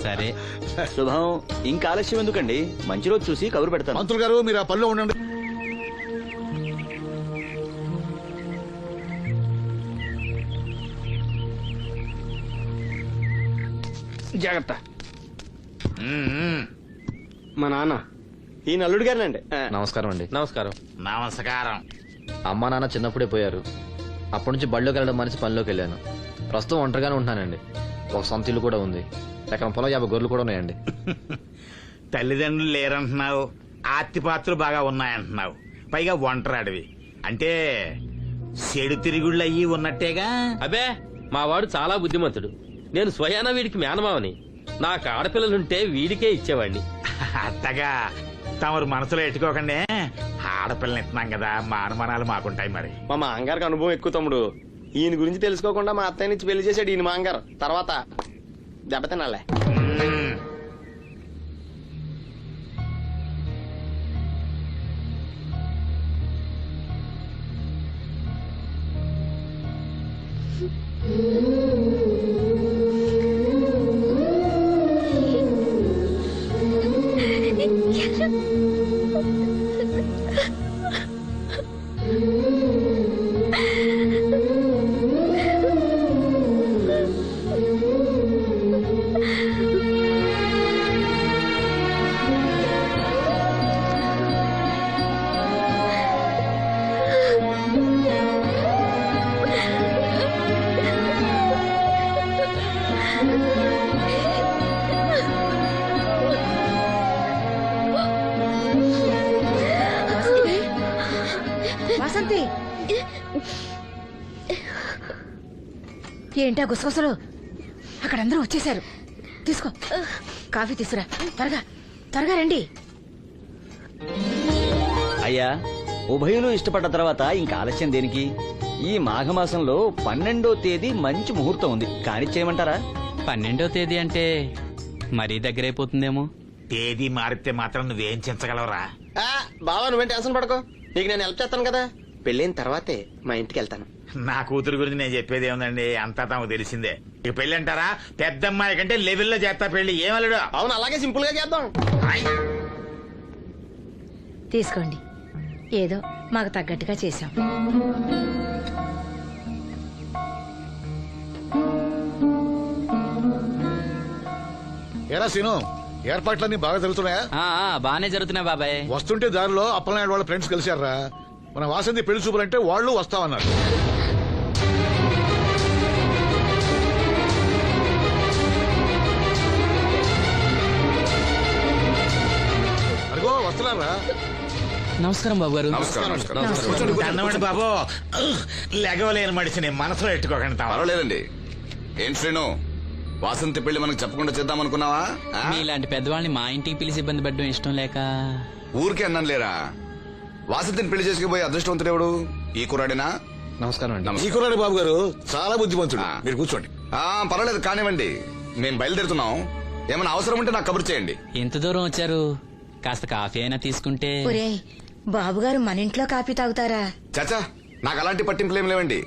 సరే శుభం. ఇంకా ఆలస్యం ఎందుకండి, మంచి రోజు చూసి కబురు పెడతాను. పంతులు గారు మీరు ఆ పనిలో ఉండండి. జాగ్రత్త. మా నాన్న ఈ నల్లుడు గారినండి. నమస్కారం అండి. నమస్కారం. నమస్కారం. అమ్మా నాన్న చిన్నప్పుడే పోయారు. అప్పటి నుంచి బళ్ళోకి వెళ్ళడం మనిషి పనిలోకి వెళ్ళాను. ప్రస్తుతం ఒంటరిగానే ఉంటున్నానండి. ఒక సొంత ఇల్లు కూడా ఉంది. ఎకరం పొలం 50 గొర్రెలు కూడా ఉన్నాయండి. తల్లిదండ్రులు లేరంటున్నావు, ఆస్తిపాత్రులు బాగా ఉన్నాయంటున్నావు, పైగా ఒంటరాడివి అంటే చెడు తిరుగుళ్ళు అయ్యి ఉన్నట్టేగా. అబే, మా వాడు చాలా బుద్ధిమంతుడు. నేను స్వయాన వీడికి మేనమావని. నాకు ఆడపిల్లలుంటే వీడికే ఇచ్చేవాడిని. అట్టగా తమరు మనసులో ఎట్టుకోకండి. ఆడపిల్లని ఇస్తున్నాం కదా, మా అనుమానాలు మాకుంటాయి. మరి మా మాంగారికి అనుభవం ఎక్కువ తమ్ముడు. ఈయన గురించి తెలుసుకోకుండా మా అత్తయ్య నుంచి పెళ్లి చేశాడు ఈయన మాంగారు. తర్వాత దెబ్బతినాలే. వాసంతి, ఏంటా గుసగుసలు? అక్కడ అందరూ వచ్చేసారు. తీసుకో, కాఫీ తీసురా. త్వరగా త్వరగా రండి. అయ్యా, ఉభయులు ఇష్టపడ్డ తర్వాత ఇంకా ఆలస్యం దేనికి? ఈ మాఘమాసంలో 12వ తేదీ మంచి ముహూర్తం ఉంది. కానిచ్చేయమంటారా? 12వ తేదీ అంటే మరీ దగ్గరైపోతుందేమో. తేదీ మారితే మాత్రం నువ్వేం చించగలవురా? బావా నువ్వేం టెన్షన్ పడకో, నీకు నేను హెల్ప్ చేస్తాను కదా. పెళ్ళైన తర్వాతే మా ఇంటికి వెళ్తాను. నా కూతురు గురించి నేను చెప్పేది ఏముందండి, అంతా తమకు తెలిసిందే. ఇక పెళ్లి అంటారా, పెద్దమ్మాయి కంటే లెవెల్లో చేస్తా పెళ్లి. ఏమల్లుడు? అవును, అలాగే సింపుల్ గా చేద్దాం. తీసుకోండి, ఏదో మాకు తగ్గట్టుగా చేశాం. ఏరా సీను, ఏర్పాట్లన్నీ బాగా జరుగుతున్నాయా? బానే జరుగుతున్నాయి బాబాయ్. వస్తుంటే దారిలో అప్పలనాయుడు వాళ్ళ ఫ్రెండ్స్ కలిశారా? మన వాసంతి పెళ్లి చూపులంటే వాళ్ళు వస్తామన్నారు. అదిగో వస్తున్నారా? నమస్కారం బాబు గారు. అన్నమాట బాబు, లెగవలేని మడిచిని మనసులో ఎట్టుకోకండి. పర్వాలేదండి. ఏం శ్రీను, వాసంతి పెళ్లి మనకు చెప్పకుండా చేద్దాం అనుకున్నావా? మీలాంటి పెద్దవాళ్ళని మా ఇంటికి పిలిచి ఇబ్బంది పెట్టడం ఇష్టం లేక ఊరికే అన్నాను లేరా. వాసంతిని పెళ్లి చేసుకుపోయి అదృష్టవంతుడెవడు? ఈ కుర్రాడేనా? నమస్కారం అండి. ఈ కుర్రాడు బాబు గారు చాలా బుద్ధిమంతుడు. మీరు కూర్చోండి. పర్వాలేదు, కానివ్వండి. మేము బయలుదేరుతున్నాం. ఏమైనా అవసరం ఉంటే నాకు కబురు చేయండి. ఎంత దూరం వచ్చారు? కాస్త కాఫీ అయినా తీసుకుంటే. ఒరేయ్, బాబుగారు మన ఇంట్లో కాఫీ తాగుతారా? చాచా, నాకు అలాంటి పట్టింపులు ఏం లేవండి.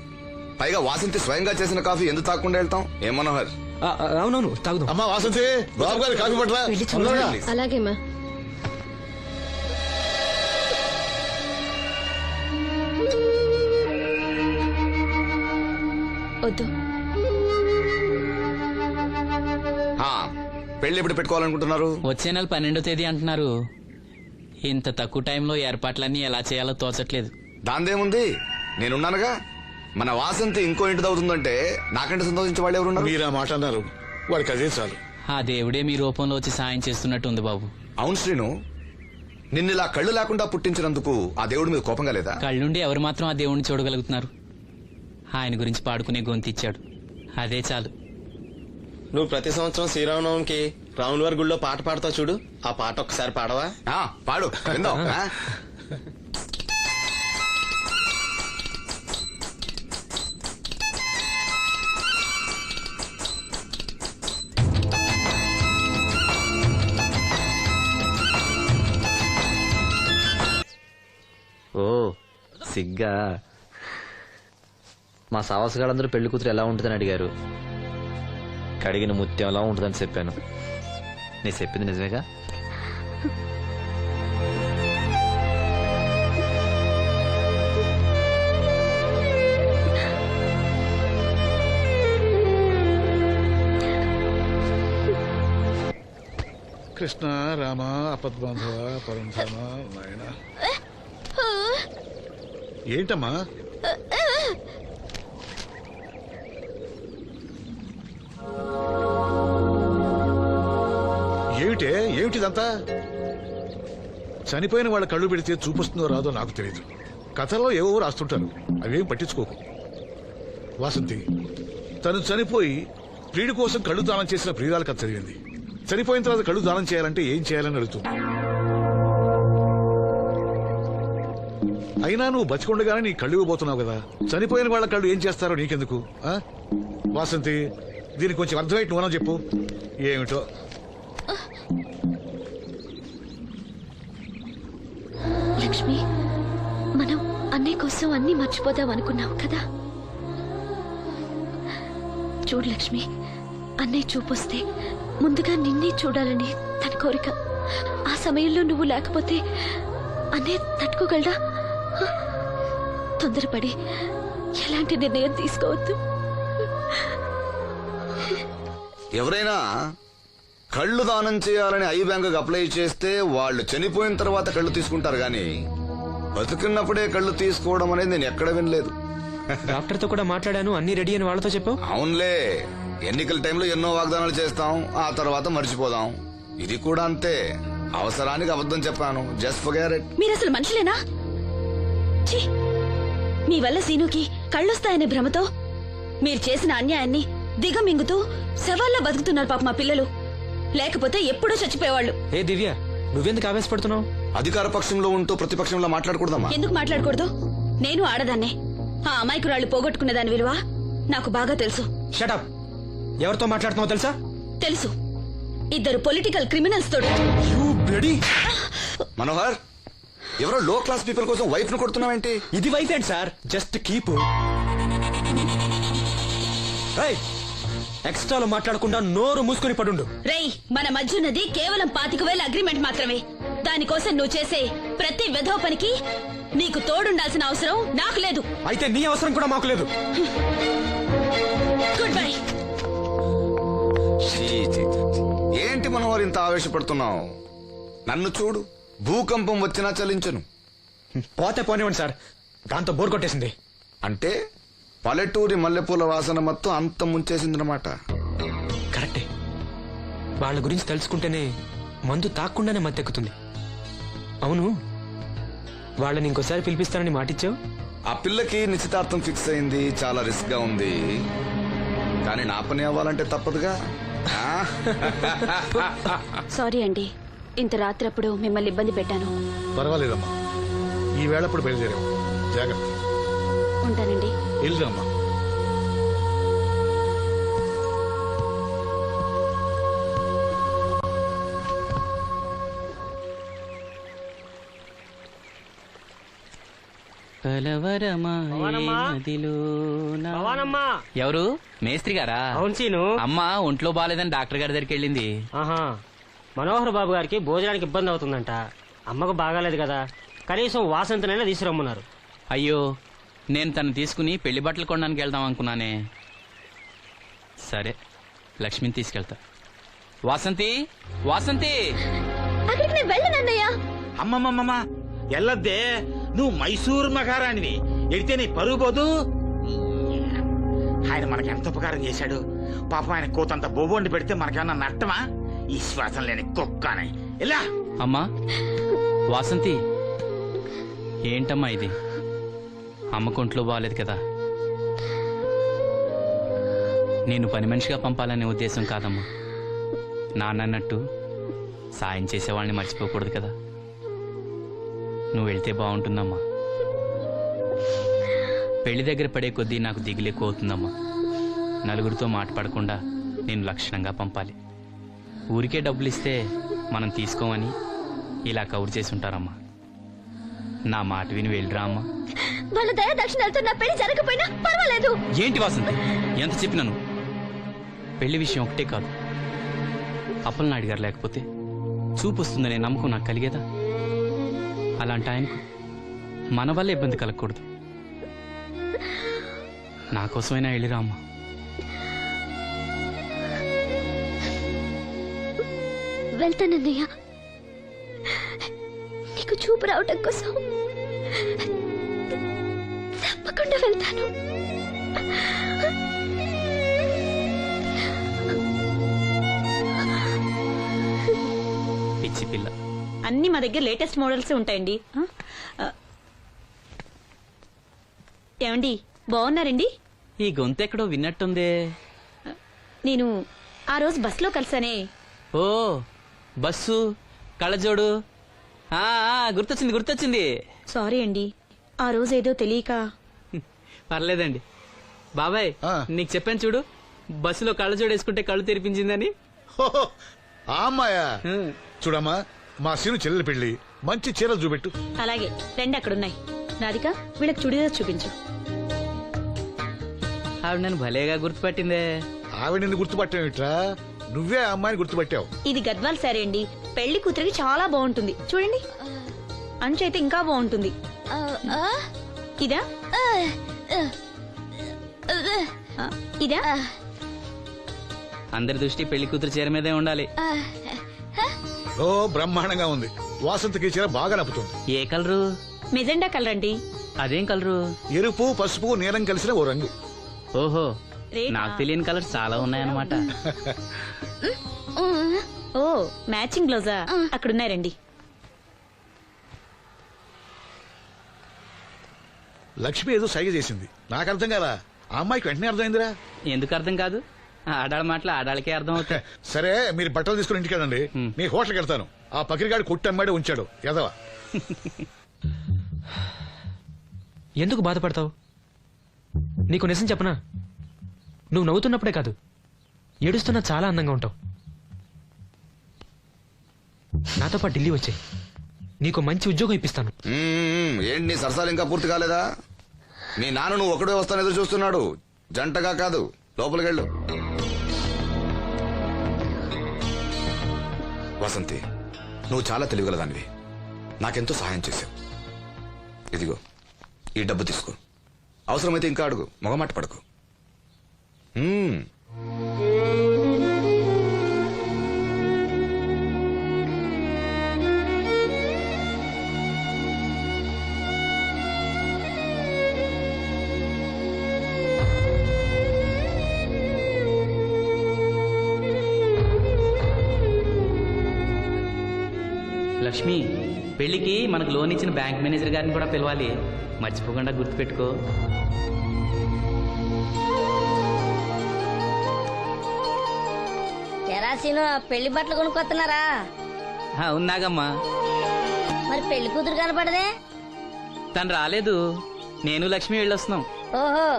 పైగా వాసంతి స్వయంగా చేసిన కాఫీ ఎందుకు తాగకుండా వెళ్తాం? ఏం మనోహర్? అవునవును, తాగుదాం. అమ్మా వాసంతి, బాబు గారు కాఫీ పట్టరా? అలాగే మా వద్దు. పెళ్లి ఎప్పుడు పెట్టుకోవాలనుకుంటున్నారు? వచ్చే నెల 12వ తేదీ అంటున్నారు. ఇంత తక్కువ టైంలో ఏర్పాట్లన్నీ ఎలా చేయాలో తోచట్లేదు. దాందేముంది, నేనున్నానుగా. మన వాసంతి ఇంకో ఇంటిది అవుతుందంటే నాకంటే సంతోషించే వాళ్ళు ఎవరున్నారు? మీరు ఆ మాట అన్నారు, వాడికి అదే చాలు. ఆ దేవుడే మీ రూపంలో వచ్చి సాయం చేస్తున్నట్టు ఉంది బాబు. అవును శ్రీను, నిన్నిలా కళ్ళు లేకుండా పుట్టించినందుకు ఆ దేవుడి మీద కోపంగా లేదా? కళ్ళుండి ఎవరు మాత్రం ఆ దేవుడిని చూడగలుగుతున్నారు? ఆయన గురించి పాడుకునే గొంతిచ్చాడు, అదే చాలు. నువ్వు ప్రతి సంవత్సరం శ్రీరామనవమికి రాముల వారి గుళ్ళో పాట పాడతావు చూడు, ఆ పాట ఒక్కసారి పాడవా? పాడు, విందాం. ఓ సిగ్గా. మా సావాసగాళ్ళందరూ పెళ్లి కూతురు ఎలా ఉంటుందని అడిగారు. కడిగిన ముత్యం ఎలా ఉంటుందని చెప్పాను. నీ చెప్పింది నిజమేగా? కృష్ణ రామ అపద్బాంధవ పరంధామ నాయన. ఏంటమ్మా? ఏమిటిదంతా? చనిపోయిన వాళ్ళ కళ్ళు పెడితే చూపిస్తుందో రాదో నాకు తెలియదు. కథలో ఏవో రాస్తుంటారు, అవేం పట్టించుకోకు. వాసంతి తను చనిపోయి ప్రియుడి కోసం కళ్ళు దానం చేసిన ప్రియురాల కథ చదివింది. చనిపోయిన తర్వాత కళ్ళు దానం చేయాలంటే ఏం చేయాలని అడుగుతుంది. అయినా నువ్వు బతికొండగానే నీ కళ్ళు ఇవ్వబోతున్నావు కదా, చనిపోయిన వాళ్ళ కళ్ళు ఏం చేస్తారో నీకెందుకు? వాసంతి, దీనికి కొంచెం అర్థమైతే నువ్వనా చెప్పు. ఏమిటో లక్ష్మి, మనం అన్నయ్య కోసం అన్ని మర్చిపోదాం అనుకున్నాం కదా. చూడు లక్ష్మి, అన్నయ్య చూపొస్తే ముందుగా నిన్నే చూడాలని తన కోరిక. ఆ సమయంలో నువ్వు లేకపోతే అన్నయ్య తట్టుకోగలడా? తొందరపడి ఎలాంటి నిర్ణయం తీసుకోవద్దు. ఎవరైనా కళ్ళు దానం చేయాలని ఐ బ్యాంకుకి అప్లై చేస్తే వాళ్ళు చనిపోయిన తర్వాత కళ్ళు తీసుకుంటారు గాని బతుకున్నప్పుడే కళ్ళు తీసుకోవడం అనేది నేను ఎక్కడ వినలేదు. డాక్టర్ తో కూడా మాట్లాడాను, అన్ని రెడీ అని వాళ్ళతో చెప్పావు. అవునులే, ఎన్నికల టైంలో ఎన్నో వాగ్దానాలు చేస్తాం, ఆ తర్వాత మర్చిపోదాం. ఇది కూడా అంతే, అవసరానికి అబద్ధం చెప్పాను. Just forget it. మీరు అసలు మనుషులేనా? ఛీ! మీ వల్ల సీనుకి కళ్ళొస్తాయనే భ్రమతో మీరు చేసిన అన్యాయాన్ని దిగమింగుతూ శవాల్లో బతుకుతున్నారు పాప మా పిల్లలు. లేకపోతే ఎప్పుడూ చచ్చిపోయేవాళ్ళు. ఏ దివ్య, నువ్వెందుకు ఆవేశపడుతున్నావు? అధికార పక్షంలో ఉంటూ ప్రతిపక్షంలో మాట్లాడకూడదమ్మా. ఎందుకు మాట్లాడకూడదు? నేను ఆడదాన్నే. ఆ అమాయకురాళ్ళు పోగొట్టుకునే దాని విలువ నాకు బాగా తెలుసు. షటప్. ఎవరితో మాట్లాడుతున్నావు తెలుసా? తెలుసు. ఇద్దరు పొలిటికల్ క్రిమినల్స్ తోడు. మనోహర్, ఎవరో లో క్లాస్ పీపుల్ కోసం వైఫ్ ను కొడుతున్నావేంటి? ఇది వైఫ్ ఏంటి సార్? Just keep. ఎక్స్ట్రాలో మాట్లాడకుండా నోరు మూసుకుని పడుండు. రేయ్, మన మధ్య ఉన్నది కేవలం 25,000 అగ్రిమెంట్ మాత్రమే. దానికోసం నువ్వు చేసే ప్రతి వెధవ పనికి నీకు తోడుండాల్సిన అవసరం నాకు లేదు. అయితే నీ అవసరం కూడా మాకు లేదు. Good bye. ఏంటి మనోహర్ ఇంత ఆవేశపడుతున్నావు? నన్ను చూడు, భూకంపం వచ్చినా చలించను. పోతే పోనివ్వండి సార్, దాంతో బోర్ కొట్టేసింది. అంటే పల్లెటూరి మల్లెపూల వాసన మొత్తం అంత ముంచేసిందన్నమాట. కరెక్టే. వాళ్ళ గురించి తెలుసుకుంటేనే మందు తాక్కుండానే మత్తెక్కుతుంది. అవును, వాళ్ళని ఇంకోసారి పిలిపిస్తానని మాటిచ్చావు. ఆ పిల్లకి నిశ్చితార్థం ఫిక్స్ అయింది, చాలా రిస్క్ గా ఉంది. కానీ నా పని అవ్వాలంటే తప్పదుగా. సారీ అండి, ఇంత రాత్రప్పుడు మిమ్మల్ని ఇబ్బంది పెట్టాను. పర్వాలేదమ్మా, ఈ వేళప్పుడు బయలుదేరావు. జాగ్రత్త. ఉంటానండి. వెళ్దామా. ఎవరు? మేస్త్రి గారా? అవును సీను. అమ్మ ఒంట్లో బాగాలేదని డాక్టర్ గారి దగ్గరికి వెళ్ళింది. ఆహా, మనోహర్ బాబు గారికి భోజనానికి ఇబ్బంది అవుతుందంట. అమ్మకు బాగాలేదు కదా, కనీసం వాసంతనైనా తీసుకురమ్మన్నారు. అయ్యో, నేను తను తీసుకుని పెళ్లి బట్టలు కొనడానికి వెళ్దాం అనుకున్నానే. సరే, లక్ష్మిని తీసుకెళ్తా. వాసంతి వాసంతి అక్కడికి నేను వెళ్ళనన్నయ్యా. అమ్మమ్మమ్మ ఎల్లద్దే, నువ్వు మైసూర్ మహారాణివి, ఎడితే నీ పరుగు పోదు. ఆయన మనకి ఎంత ఉపకారం చేశాడు పాపం. ఆయన కోతంత బొబ్బొండి పెడితే మనకేమన్నా నట్టమా? ఈ శ్వాసం లేని కుక్కని ఇలా. అమ్మా వాసంతి, ఏంటమ్మా ఇది? అమ్మకుంట్లో బాగాలేదు కదా. నేను పని మనిషిగా పంపాలనే ఉద్దేశం కాదమ్మా. నాన్నన్నట్టు సాయం చేసేవాళ్ళని మర్చిపోకూడదు కదా. నువ్వు వెళ్తే బాగుంటుందమ్మా. పెళ్లి దగ్గర పడే కొద్దీ నాకు దిగులు ఎక్కువ అవుతుందమ్మా. నలుగురితో మాట పడకుండా నేను లక్షణంగా పంపాలి. ఊరికే డబ్బులు ఇస్తే మనం తీసుకోమని ఇలా కవర్ చేసి ఉంటారమ్మా. నా మాట విని వెళ్ళిరా అమ్మా. వాళ్ళ దయా దక్షిణాలతో నా పెళ్లి జరగకపోయినా పర్వాలేదు. ఏంటి వాసంతి ఎంత చెప్పినాను? పెళ్లి విషయం ఒకటే కాదు, అప్పలనాయుడు గారు లేకపోతే చూపు వస్తుందనే నమ్మకం నాకు కలిగేదా? అలాంటి ఆయనకు మన వల్ల ఇబ్బంది కలగకూడదు. నా కోసమైనా వెళ్ళిరా అమ్మా. వెళ్తానన్నయ్య, నీకు చూపు రావటం కోసం తప్పకుండా వెళ్తాను. పిచ్చి పిల్ల. అన్ని మా దగ్గర లేటెస్ట్ మోడల్స్ ఉంటాయండి. ఏమండి బాగున్నారండి? ఈ గొంతు ఎక్కడో విన్నట్టుందే. నేను ఆ రోజు బస్సులో కలిసానే. ఓ బస్సు కళ్ళజోడు, గుర్తొచ్చింది గుర్తొచ్చింది. సారీ అండి, ఆ రోజు ఏదో తెలియక. పర్లేదండి బాబాయ్, నీకు చెప్పాను చూడు, బస్సులో కళ్ళజోడు వేసుకుంటే కళ్ళు తెరిపించిందని. ఆ అమ్మాయా? చూడమ్మా, మా సీను చెల్లెలి పెళ్లి, మంచి చీరలు చూపెట్టు. అలాగే రెండు అక్కడున్నాయి. రాధిక వీళ్ళకి చుడిదార్ చూపించు. ఆవిడ నన్ను భలేగా గుర్తుపట్టిందే. ఆవిడ నిన్ను గుర్తుపట్టావిట్రా? నువ్వే ఆ అమ్మాయిని గుర్తుపట్టావు. ఇది గద్వాల్ సారీ అండి, పెళ్లి కూతురికి చాలా బాగుంటుంది. చూడండి, అంచు అయితే ఇంకా బాగుంటుంది. ఇదా ఇదా? అందరి దృష్టి పెళ్లి కూతురు చీర మీదే ఉండాలి. ఓ బ్రహ్మాండంగా ఉంది. వాసంతకి చీర బాగా నప్పుతుంది. ఏ కలరు? మెజెండా కలర్ అండి. అదేం కలరు? ఎరుపు పసుపు నీలం కలిసిన ఓ రంగు. ఓహో, నాకు తెలియని కలర్స్ చాలా ఉన్నాయన్నమాట. ఓ మ్యాచింగ్ బ్లౌజా? అక్కడున్నాయి రండి. లక్ష్మి ఏదో సైగ చేసింది, నాకు అర్థం కదా. ఆ అమ్మాయికి వెంటనే అర్థమైందిరా. ఎందుకు అర్థం కాదు? ఆడాళ్ళ మాటలు ఆడాళ్ళకే అర్థం అవుతాయి. సరే, మీరు బట్టలు తీసుకుని ఇంటికి వెళ్ళండి. నీ హోటల్కి వెళ్తాను. ఆ పకిరిగాడు కొట్టి అమ్మాడే ఉంచాడు ఎదవా. ఎందుకు బాధపడతావు? నీకు నిజం చెప్పనా, నువ్వు నవ్వుతున్నప్పుడే కాదు, ఏడుస్తున్నా చాలా అందంగా ఉంటావు. నాతో పాటు ఢిల్లీ వచ్చాయి, నీకు మంచి ఉద్యోగం ఇప్పిస్తాను. ఏంటి నీ సరసాలు ఇంకా పూర్తి కాలేదా? మీ నాన్న నువ్వు ఒకడే వస్తాను ఎదురు చూస్తున్నాడు, జంటగా కాదు. లోపలికెళ్ళు. వసంతి, నువ్వు చాలా తెలివిగలదానివి. నాకెంతో సహాయం చేశావు. ఇదిగో ఈ డబ్బు తీసుకో. అవసరమైతే ఇంకా అడుగు, మొగమాట పడకు. లక్ష్మి, పెళ్లికి మనకు లోన్ ఇచ్చిన బ్యాంక్ మేనేజర్ గారిని కూడా పిలవాలి, మర్చిపోకుండా గుర్తుపెట్టుకో. ఎరాసీను పెళ్లి బట్టలు కొనుక్కొస్తున్నారా? ఉన్నాగమ్మా. మరి పెళ్లి కూతురు కనపడదే? తను రాలేదు, నేను లక్ష్మి వెళ్ళొస్తున్నాం. ఓహో,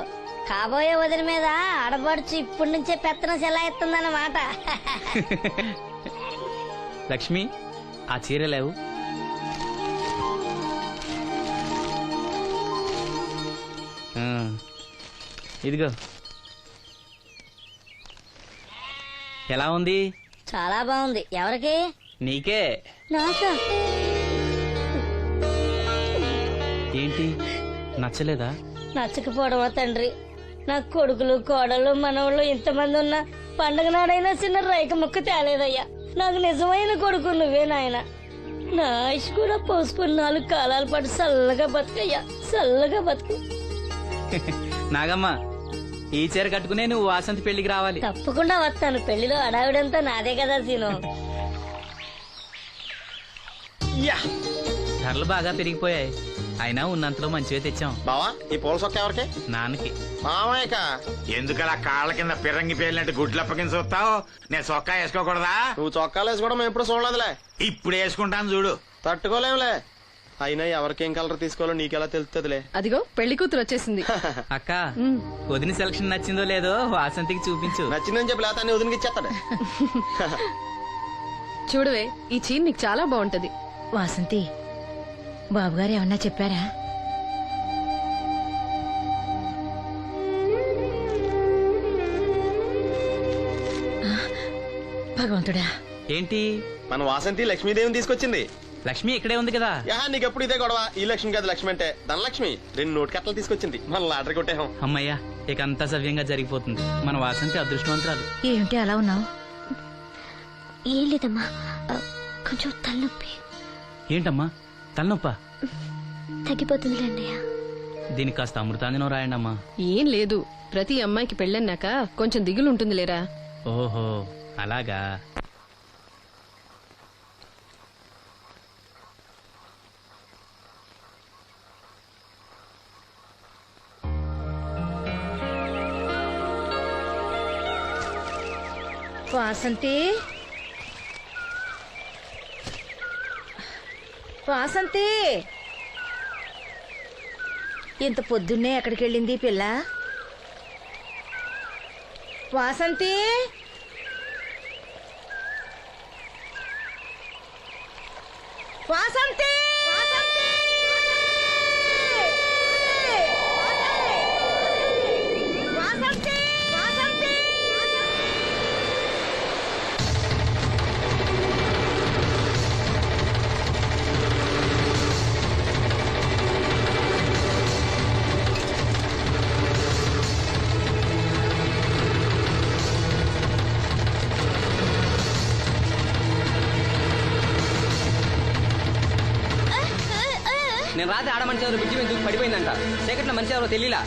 కాబోయే వదిన మీద ఆడబడుచు ఇప్పటి నుంచే పెత్తనం చెలాయిస్తుందన్నమాట. లక్ష్మి, ఆ చీర లేవు. ఇదిగో. ఎలా ఉంది? చాలా బాగుంది. ఎవరికి? నీకే. నాకా? ఏంటి, నచ్చలేదా? నచ్చకపోవడమా తండ్రి? నా కొడుకులు కోడలు మనవాళ్ళు ఇంతమంది ఉన్నా పండగ నాడైనా చిన్న రైక ముక్క తేలేదయ్యా. నాకు నిజమైన కొడుకు నువ్వే నాయన. నా ఆయుష్ కూడా పోసుకుని 4 కాలాల పాటు చల్లగా బతుకయ్యా, చల్లగా బతుకు. నాగమ్మ, ఈ చీర కట్టుకునే నువ్వు వాసంతి పెళ్లికి రావాలి. తప్పకుండా వస్తాను. పెళ్లిలో అడావిడంతా నాదే కదా సీను. ధరలు బాగా పెరిగిపోయాయి, అయినా ఉన్నంతలో మంచిగా తెచ్చాం. బావా, ఈ పూల సొక్క ఎవరికి? నాన్నకి. మామయ్యక. ఎందుకలా కాళ్ళ కింద పిరంగి పేలినట్టు గుడ్లు అప్పకింద చూస్తావు? నేను చొక్కా వేసుకోకూడదా? నువ్వు చొక్కాలు వేసుకోవడం మేము ఎప్పుడు చూడలేదులే. ఇప్పుడు వేసుకుంటాను చూడు. తట్టుకోలేములే. అయినా ఎవరికేం కలర్ తీసుకోవాలో నీకెలా తెలుస్తుందిలే. అదిగో పెళ్లి కూతురు వచ్చేసింది. అక్క, వదిన సెలక్షన్ నచ్చిందో లేదో వాసంతికి చూపించు. నచ్చిందని చెప్పి లేత వదినకి ఇచ్చేస్తాడు. చూడవే, ఈ చీర నీకు చాలా బాగుంటది. వాసంతి, బాబుగారు ఏమన్నా చెప్పారా? భగవంతుడా, ఏంటి? మన వాసంతి లక్ష్మీదేవిని తీసుకొచ్చింది. లక్ష్మి ఇక్కడే ఉంది కదా. నీకెప్పుడు ఇదే గొడవ. ఈ లక్ష్మి కాదు, లక్ష్మి అంటే ధనలక్ష్మి. 2 నోటు కట్టలు తీసుకొచ్చింది. మన లాటరీ కొట్టేహం. అమ్మయ్యా, ఇక అంతా సవ్యంగా జరిగిపోతుంది. మన వాసంతి అదృష్టవంతురాలు. ఏమిటి అలా ఉన్నావు? ఏం లేదమ్మా, కొంచెం తలనొప్పి. ఏంటమ్మా తలనొప్ప? తగ్గిపోతుంది అన్నయ్య. దీనికి కాస్త అమృతాంజనం రాయండి అమ్మా. ఏం లేదు, ప్రతి అమ్మాయికి పెళ్ళన్నాక కొంచెం దిగులు ఉంటుంది లేరా. ఓహో, అలాగా. వాసంతి, వాసంతి, ఇంత పొద్దున్నే ఎక్కడికి వెళ్ళింది పిల్ల? వాసంతి, వాసంతి, వాసంతి, వాసంతి. నేను రాత్రి ఆడ మనిషి ఎవరు బ్రిడ్జి మీద దూకి పడిపోయిందంట. చీకట్లో మనిషి ఎవరో తెలియలా.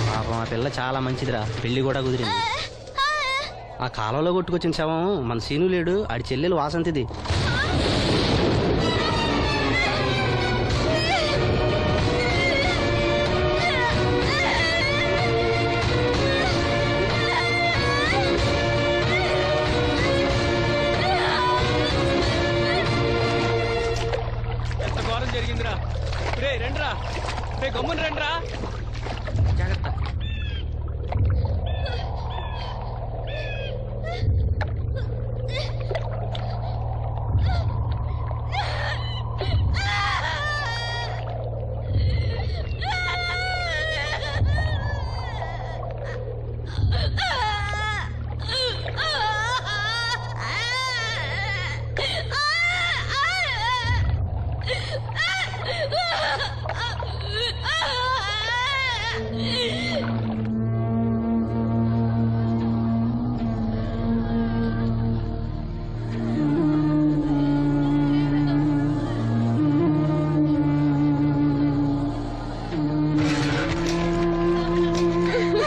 పాపం ఆ పిల్ల చాలా మంచిదిరా, పెళ్లి కూడా కుదిరింది. ఆ కాలంలో కొట్టుకొచ్చిన శవం మన సీను లేడు, ఆడి చెల్లెలు వాసంతిది. జరిగిందిరా. రే రండ్రా, రే గమ్మున రండ్రా. జాగ్రత్త.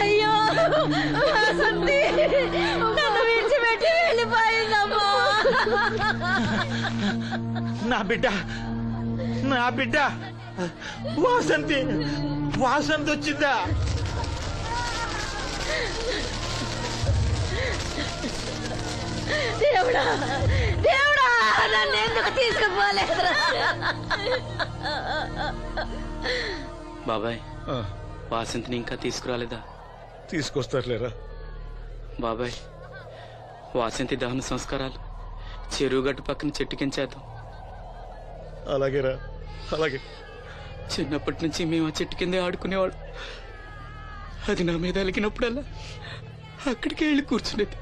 అయ్యో వాసంతి, నన్ను విడిచిపెట్టి వెళ్ళిపోయిందమ్మా. నా బిడ్డ, నా బిడ్డ వాసంతి, వాసంతి వచ్చిందా? దేవుడా, దేవుడా, నన్ను ఎందుకు తీసుకుపోలేదురా? బాబాయ్, వాసంతిని ఇంకా తీసుకురాలేదా? తీసుకొస్తారులేరా బాబాయ్, వాసంతి దహన సంస్కారాలు చెరువు గట్టు పక్కన చెట్టు కించేద్దాం. అలాగేరా, అలాగే. చిన్నప్పటి నుంచి మేము ఆ చెట్టు కిందే ఆడుకునేవాడు. అది నా మీద అలిగినప్పుడల్లా అక్కడికే వెళ్ళి కూర్చునేది.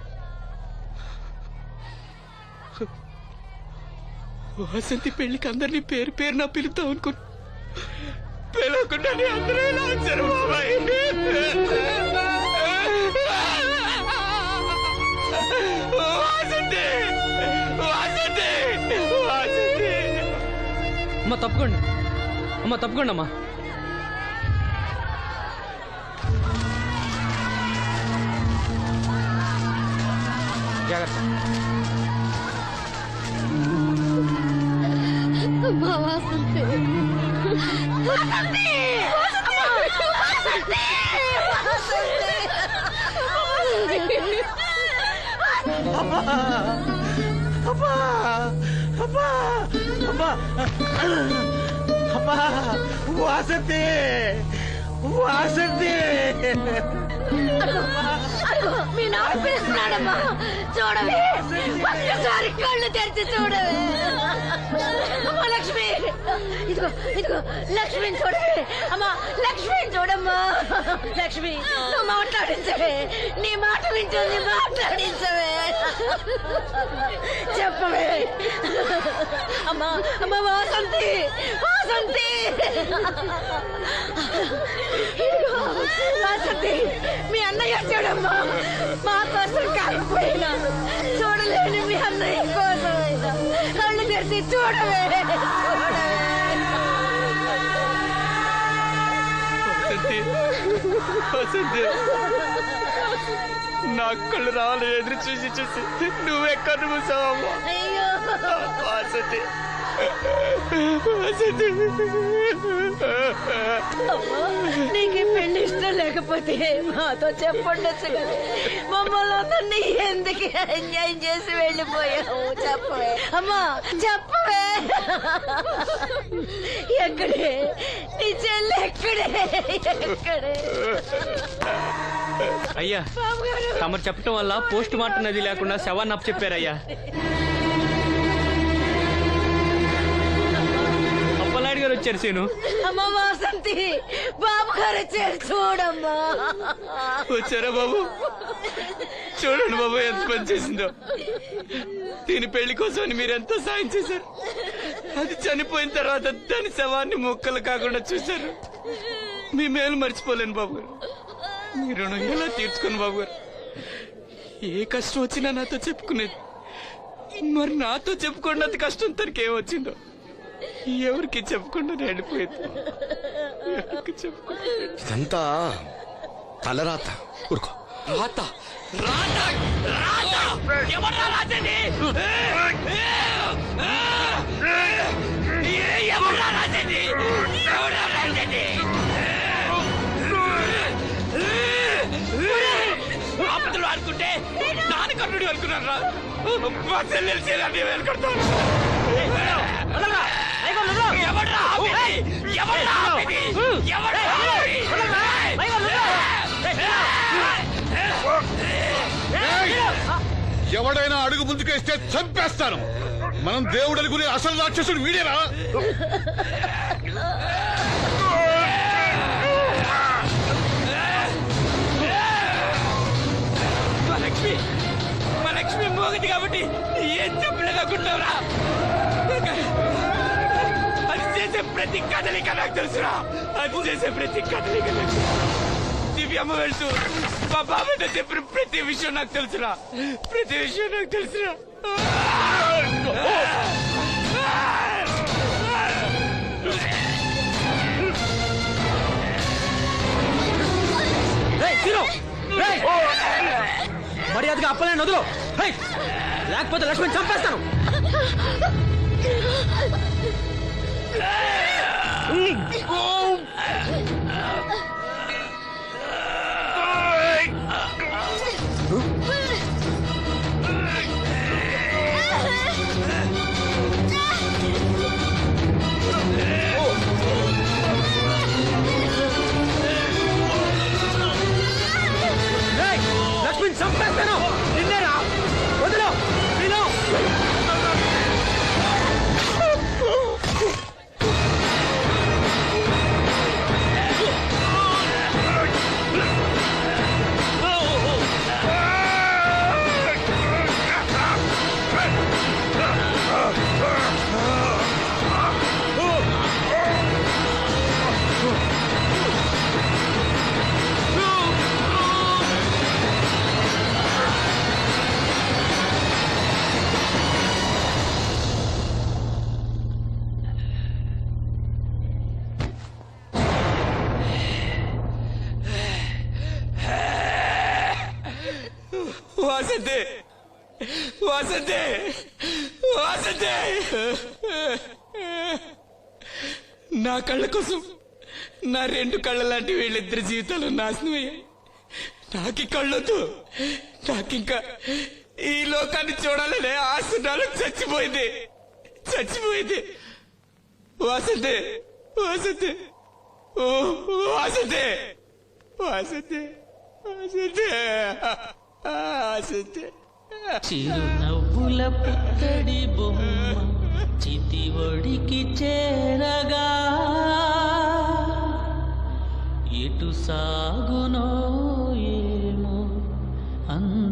వాసంతి పెళ్లికి అందరినీ పేరు పేరు నా పిలుద్దాం అనుకున్నా. పిలవకుండానే అందరూ ఇలా వచ్చారు బాబాయ్. వాసంతి, వాసంతి, వాసంతి. అమ్మ తప్పుకోండి, అమ్మ తప్పుకోండి అమ్మా. జాగ్రత్త. అమ్మా వాసంతి, అబ్బా అబ్బా అబ్బా అబ్బా అబ్బా వాసంతి, వాసంతి. మీ నాన్న పిలుస్తున్నాడమ్మా, చూడవే, ఒక్కసారి కళ్ళు తెరిచి చూడవే. అమ్మా లక్ష్మి, ఇదిగో ఇదిగో లక్ష్మిని చూడవే. అమ్మా లక్ష్మిని చూడమ్మా. లక్ష్మి, నువ్వు మాట్లాడించవే, నీ మాట వింటుంది, మాట్లాడించవే, చెప్పవే. అమ్మా అమ్మా వాసంతి, వాసంతి, ఇదిగో వాసంతి, మీ అన్నయ్య చూడమ్మా. మా కోసం కాకపోయినా చూడలేని మీ అన్నయ్య కోసమైనా కళ్ళు తెరిచి చూడవే, చూడవే. వసంతి, నా కళ్ళు రావాలి ఎదురు చూసి చూసి నువ్వెక్కడ మూసావమ్మా. అయ్యో వసంతి, వసంతి. అమ్మా, నీకు పెళ్లి ఇష్టం లేకపోతే మాతో చెప్పండొచ్చు కదా. మమ్మల్ని అందరినీ ఎందుకు ఎంజాయ్ చేసి వెళ్ళిపోయావు, చెప్పవే. అమ్మా చెప్పవే. ఎక్కడే నీ చెల్లి, ఎక్కడే, ఎక్కడే. అయ్యా, తమరు చెప్పటం వల్ల పోస్ట్ మార్టం నది లేకుండా శవాన్ని అప్పచెప్పారయ్యా. అప్పలనాయుడు గారు వచ్చారు సీను. అమ్మ వాసంతి, బాబు గారు వచ్చారు, చూడమ్మా. వచ్చారా బాబు? చూడండి బాబు ఎంత పని చేసిందో. దీని పెళ్లి కోసం మీరెంతో సాయం చేశారు. అది చనిపోయిన తర్వాత దాని శవాన్ని మొక్కలు కాకుండా చూశారు. మీ మేలు మర్చిపోలేను బాబు గారు. మీ రుణం ఎలా తీర్చుకోను బాబు గారు. ఏ కష్టం వచ్చినా నాతో చెప్పుకునేది. మరి నాతో చెప్పుకున్నంత కష్టం తనకి ఏమొచ్చిందో ఎవరికి చెప్పకుండా వెళ్ళిపోయింది. ఎవరికి చెప్పకుండా. ఇదంతా తలరాత. ఊరుకో. రాత, రాత, రాత. ఎవరా రాసేది? ఎవరా రాసేది? ఎవరా రాసేది? ఆపదలు అనుకుంటే నాన్న కర్ణుడు అనుకున్నారా? మా చెల్లెలు చెల్లి వెళ్ళుకుంటాను. ఎవడైనా అడుగు ముందుకేస్తే చంపేస్తాను. మనం దేవుడు అనుకునే అసలు రాక్షసుడు వీడేరా? మా లక్ష్మి మోగది కాబట్టి ఏం చెప్పలేదనుకుంటావురా? అది చేసే ప్రతి కదలిక నాకు తెలుసురా. అది చేసే ప్రతి కదలిక దివ్యమ్మ వెళ్తూ మా బాబాయ్తో చెప్పిన ప్రతి విషయం నాకు తెలుసురా. ప్రతి విషయం నాకు తెలుసురా. మర్యాదగా అప్పలేని వదులు, లేకపోతే లక్ష్మణ్ చంపేస్తాను. లక్ష్మణ్ చంపేస్తాను. నిన్నేరా, వదులు. వాసంతి వాసంతి వాసంతి నా కళ్ళ కోసం నా రెండు కళ్ళ లాంటి వీళ్ళిద్దరి జీవితాలు నాశనం అయ్యాయి. నాకి కళ్ళొద్దు, నాకింకా ఈ లోకాన్ని చూడాలనే ఆశ నాలో చచ్చిపోయింది. వాసంతి వాసంతి ఓ వాసంతి వాసంతి వాసంతి వాసంతి. చిరునవ్వుల పుత్తడి బొమ్మ చితి ఒడికి చేరగా ఎటు సాగునో